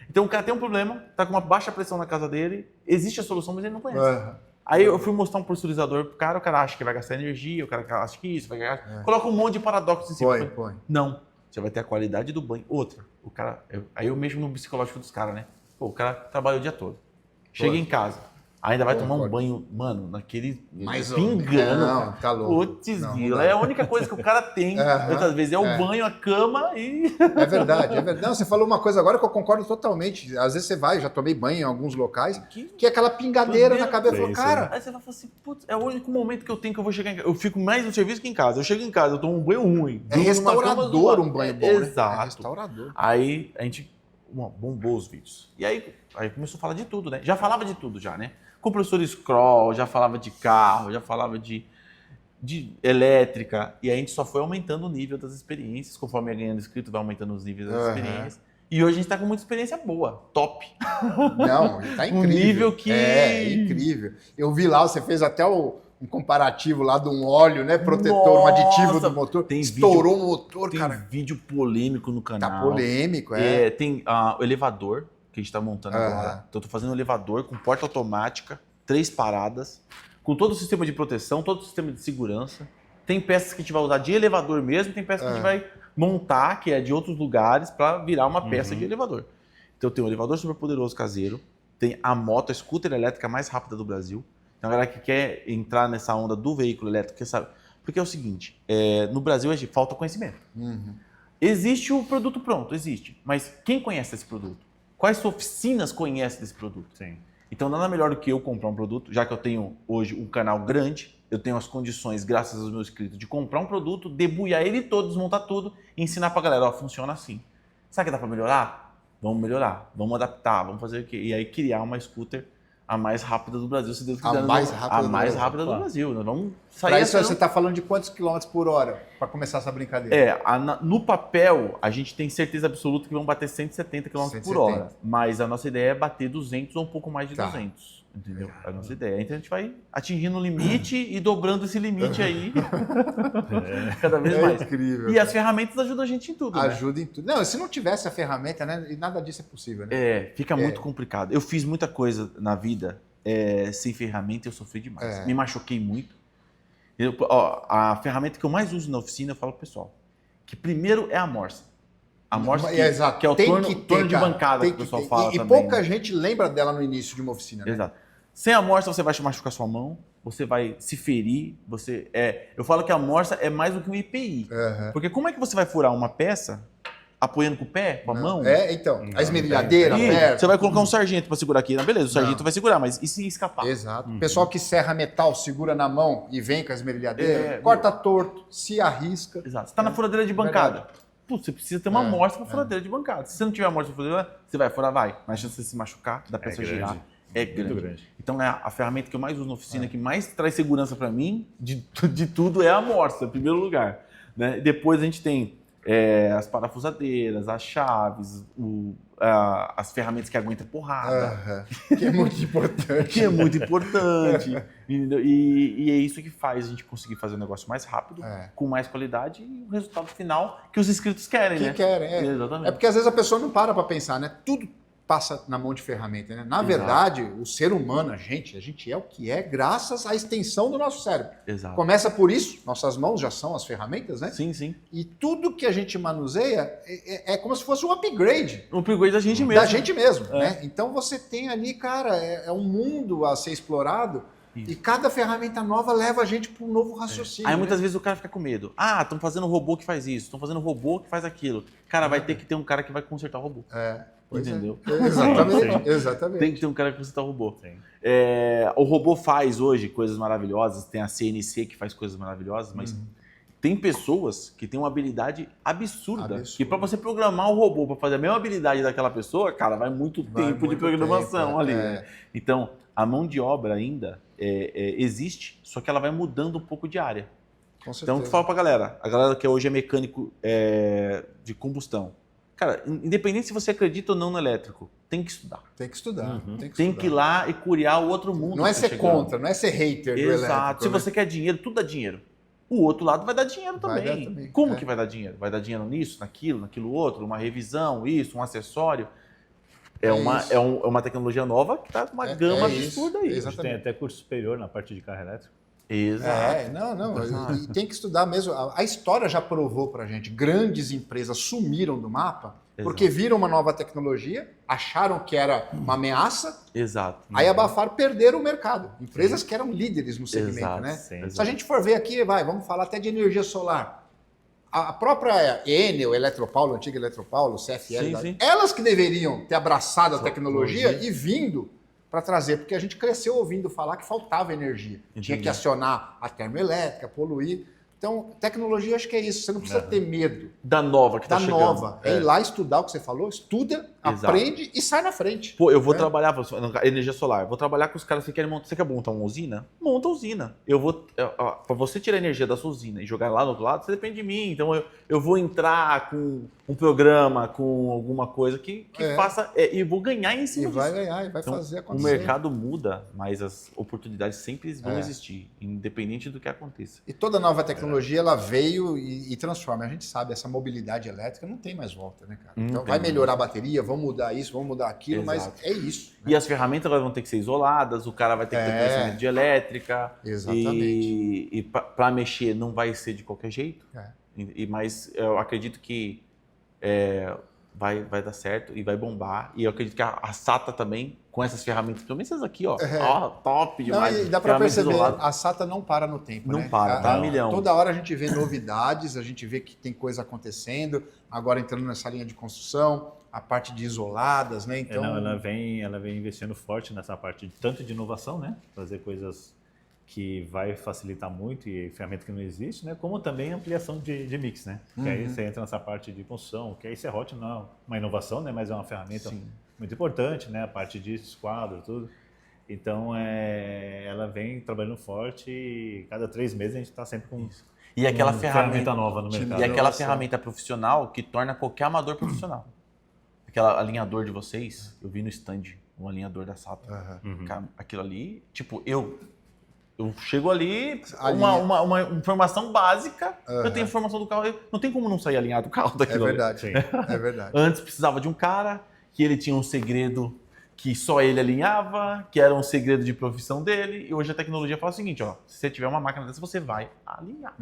Então o cara tem um problema, tá com uma baixa pressão na casa dele, existe a solução, mas ele não conhece. Aí eu fui mostrar um pressurizador pro cara, o cara acha que vai gastar energia, o cara acha que isso, vai gastar... Coloca um monte de paradoxos em cima. Põe. Não, você vai ter a qualidade do banho. Outra, o cara... Aí eu mesmo no psicológico dos caras, né? Pô, o cara trabalha o dia todo. Chega em casa, ainda vai tomar um banho, mano, naquele pingando. Não, tá louco. Putz, é a única coisa que o cara tem, muitas vezes, é o banho, a cama e... É verdade. Não, você falou uma coisa agora que eu concordo totalmente. Às vezes você vai, já tomei banho em alguns locais, que é aquela pingadeira na cabeça. Falou, cara... Aí você vai falar assim, putz, é o único momento que eu tenho que eu vou chegar em casa. Eu fico mais no serviço que em casa. Eu chego em casa, eu tomo um banho ruim. É restaurador um banho bom, Exato. né? É restaurador. Aí bombou os vídeos. E aí começou a falar de tudo, né? Já falava de tudo já, né? Compressor scroll, já falava de carro, já falava de elétrica. E a gente só foi aumentando o nível das experiências. Conforme ia ganhando inscrito, vai aumentando os níveis das experiências. E hoje a gente tá com muita experiência boa, top. Não, tá incrível. Um nível que... É incrível. Eu vi lá, você fez até um comparativo lá de um óleo, né? Protetor, um aditivo do motor. Estourou o motor, cara. Tem vídeo polêmico no canal. Tá polêmico, Tem o elevador, que a gente tá montando agora. Então eu tô fazendo um elevador com porta automática, 3 paradas, com todo o sistema de proteção, todo o sistema de segurança. Tem peças que a gente vai usar de elevador mesmo, tem peças que a gente vai montar, que é de outros lugares, para virar uma peça de elevador. Então tem um elevador super poderoso caseiro, tem a moto, a scooter elétrica mais rápida do Brasil. Então a galera que quer entrar nessa onda do veículo elétrico, quer saber. Porque é o seguinte, no Brasil falta conhecimento. Existe o produto pronto, existe. Mas quem conhece esse produto? Quais oficinas conhecem desse produto? Sim. Então nada melhor do que eu comprar um produto, já que eu tenho hoje um canal grande, eu tenho as condições, graças aos meus inscritos, de comprar um produto, debulhar ele todo, desmontar tudo e ensinar pra galera, funciona assim. Sabe que dá pra melhorar? Vamos melhorar, vamos adaptar, vamos fazer o quê? E aí criar uma scooter a mais rápida do Brasil, se Deus quiser. A mais rápida do Brasil. Nós vamos sair. Pra isso você está falando de quantos quilômetros por hora para começar essa brincadeira? No papel, a gente tem certeza absoluta que vão bater 170 km por hora. Mas a nossa ideia é bater 200 ou um pouco mais de 200. Entendeu? É a nossa ideia. Então a gente vai atingindo o limite e dobrando esse limite aí cada vez mais. Incrível. E as ferramentas ajudam a gente em tudo. Ajuda em tudo. Não, se não tivesse a ferramenta, né, nada disso é possível, né? Fica muito complicado. Eu fiz muita coisa na vida sem ferramenta, eu sofri demais. Me machuquei muito. A ferramenta que eu mais uso na oficina, eu falo pro pessoal, que primeiro é a morsa. A morsa que é o torno de bancada que o pessoal fala também. E pouca gente lembra dela no início de uma oficina, né? Exato. Sem a morsa, você vai machucar sua mão, você vai se ferir, eu falo que a morsa é mais do que um EPI. Porque como é que você vai furar uma peça apoiando com o pé, com a mão? Então, a esmerilhadeira, você vai colocar um sargento para segurar aqui, beleza, o sargento vai segurar, mas e se escapar? Exato. O pessoal que serra metal, segura na mão e vem com a esmerilhadeira, corta torto, se arrisca. Exato. Você está na furadeira de bancada. Putz, você precisa ter uma morsa para furadeira de bancada. Se você não tiver morsa para furadeira, você vai furar, vai. Mas a chance de você se machucar, da peça girar, é grande. Então a ferramenta que eu mais uso na oficina, que mais traz segurança para mim, de tudo, é a morsa, em primeiro lugar. Né? Depois a gente tem as parafusadeiras, as chaves, as ferramentas que aguentam porrada. Que é muito importante. Que é muito importante. E é isso que faz a gente conseguir fazer o negócio mais rápido, com mais qualidade e o resultado final que os inscritos querem, né? Querem, Exatamente. É porque às vezes a pessoa não para pensar, né? Tudo passa na mão de ferramenta, né? Na verdade, o ser humano, a gente é o que é graças à extensão do nosso cérebro. Exato. Começa por isso, nossas mãos já são as ferramentas, né? Sim, sim. E tudo que a gente manuseia é como se fosse um upgrade. Um upgrade da gente mesmo. Da gente mesmo, né? Então você tem ali, cara, é um mundo a ser explorado. Isso. E cada ferramenta nova leva a gente para um novo raciocínio. Aí muitas vezes o cara fica com medo. Estão fazendo robô que faz isso, estão fazendo robô que faz aquilo. Cara, vai ter que ter um cara que vai consertar o robô. Entendeu? Exatamente. Tem que ter um cara que consertar o robô. O robô faz hoje coisas maravilhosas, tem a CNC que faz coisas maravilhosas, mas tem pessoas que têm uma habilidade absurda. Que para você programar o robô para fazer a mesma habilidade daquela pessoa, cara, vai muito tempo de programação ali. Né? Então, a mão de obra ainda existe, só que ela vai mudando um pouco de área. Então, eu falo pra galera, a galera que hoje é mecânico de combustão, cara, independente se você acredita ou não no elétrico, tem que estudar. Tem que estudar. Tem que ir lá e curiar o outro mundo. Não é ser contra, não é ser hater do elétrico. Exato. Se você quer dinheiro, tudo dá dinheiro. O outro lado vai dar dinheiro também. Como que vai dar dinheiro? Vai dar dinheiro nisso, naquilo outro, uma revisão, isso, um acessório. É uma tecnologia nova que está com uma gama absurda aí. A gente tem até curso superior na parte de carro elétrico. Exato. E tem que estudar mesmo. A história já provou pra gente. Grandes empresas sumiram do mapa porque viram uma nova tecnologia, acharam que era uma ameaça, aí abafaram, perderam o mercado. Empresas que eram líderes no segmento, né? Se a gente for ver aqui, vamos falar até de energia solar. A própria Enel, Eletropaulo, antiga Eletropaulo, CFL, elas que deveriam ter abraçado a tecnologia e vindo para trazer, porque a gente cresceu ouvindo falar que faltava energia. Tinha que acionar a termoelétrica, poluir. Então, tecnologia, acho que é isso. Você não precisa ter medo da nova que está chegando. Da nova. É ir lá estudar o que você falou, estuda, aprende e sai na frente. Pô, eu vou trabalhar energia solar, vou trabalhar com os caras que querem montar. Você quer montar uma usina? Monta a usina. Para você tirar a energia da sua usina e jogar lá no outro lado, você depende de mim. Então eu vou entrar com um programa, com alguma coisa que faça e vou ganhar em cima disso. E vai ganhar, e vai então, fazer acontecer. O mercado muda, mas as oportunidades sempre vão existir, independente do que aconteça. E toda nova tecnologia, ela veio e transforma. A gente sabe, essa mobilidade elétrica não tem mais volta, né, cara? Então vai melhorar a bateria, vamos mudar isso, vamos mudar aquilo, mas é isso. Né? E as ferramentas elas vão ter que ser isoladas, o cara vai ter que ter conhecimento de elétrica. Exatamente. E para mexer não vai ser de qualquer jeito. Mas eu acredito que vai dar certo e vai bombar. E eu acredito que a SATA também, com essas ferramentas, pelo menos essas aqui, ó, top demais. Não, e dá para perceber, a SATA não para no tempo, não né? para, tá a milhão. Toda hora a gente vê novidades, a gente vê que tem coisa acontecendo, agora entrando nessa linha de construção, a parte de isoladas, né? Então, ela vem investindo forte nessa parte tanto de inovação, né? Fazer coisas que vai facilitar muito e ferramenta que não existe, né? Como também ampliação de mix, né? Que aí você entra nessa parte de construção, que aí Serrote não é uma inovação, né? Mas é uma ferramenta muito importante, né? A parte de esquadro, tudo. Então, ela vem trabalhando forte e cada 3 meses a gente está sempre com e aquela ferramenta nova no mercado. E aquela ferramenta profissional que torna qualquer amador profissional. Aquela alinhador de vocês, eu vi no stand um alinhador da SATA. Aquilo ali, tipo, eu chego ali, uma informação básica, eu tenho informação do carro, não tem como não sair alinhado o carro daquilo. É verdade, é verdade. Antes precisava de um cara que ele tinha um segredo que só ele alinhava, que era um segredo de profissão dele, e hoje a tecnologia fala o seguinte, ó, se você tiver uma máquina dessa, você vai alinhar.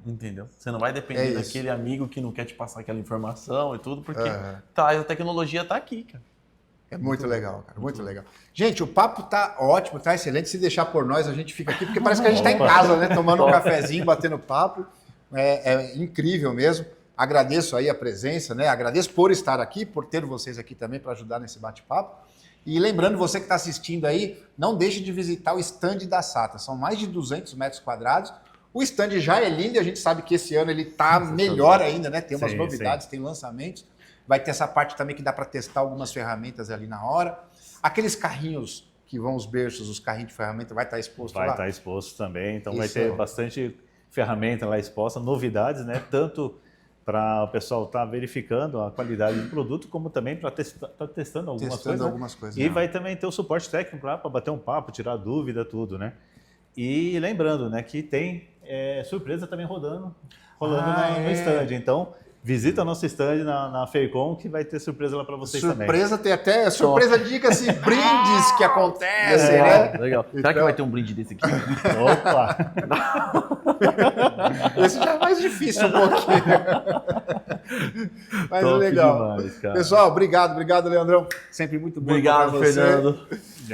Entendeu? Você não vai depender daquele amigo que não quer te passar aquela informação e tudo, porque a tecnologia tá aqui, cara. É muito legal, cara, muito legal. Gente, o papo tá ótimo, tá excelente. Se deixar por nós, a gente fica aqui, porque parece que a gente está em casa, né? Tomando um cafezinho, batendo papo. É incrível mesmo. Agradeço aí a presença, né? Agradeço por estar aqui, por ter vocês aqui também para ajudar nesse bate-papo. E lembrando, você que está assistindo aí, não deixe de visitar o stand da SATA. São mais de 200 metros quadrados. O stand já é lindo e a gente sabe que esse ano ele está melhor ainda, né? Tem umas novidades, tem lançamentos. Vai ter essa parte também que dá para testar algumas ferramentas ali na hora. Aqueles carrinhos que vão os berços, os carrinhos de ferramenta, vai estar exposto lá? Vai estar exposto também, então vai ter bastante ferramenta lá exposta, novidades, né? Tanto para o pessoal estar verificando a qualidade do produto, como também para testando algumas coisas. E vai também ter o suporte técnico para bater um papo, tirar dúvida, tudo, né? E lembrando, né, que tem surpresa também rolando no stand. Então, visita nosso stand na Feicom, que vai ter surpresa lá para vocês também. Surpresa, tem até surpresa, diga-se, brindes que acontecem, né? Legal. Será que vai ter um brinde desse aqui? Opa! Esse já é mais difícil um pouquinho. Mas é legal. Demais, cara. Pessoal, obrigado, Leandrão. Sempre muito bom. Obrigado, Fernando.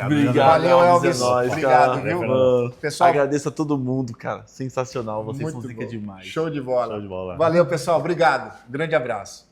Obrigado, valeu, Elvis. Obrigado, cara. Viu? Pessoal, agradeço a todo mundo, cara. Sensacional. Vocês são zica demais. Show de bola. Show de bola. Valeu, pessoal. Obrigado. Grande abraço.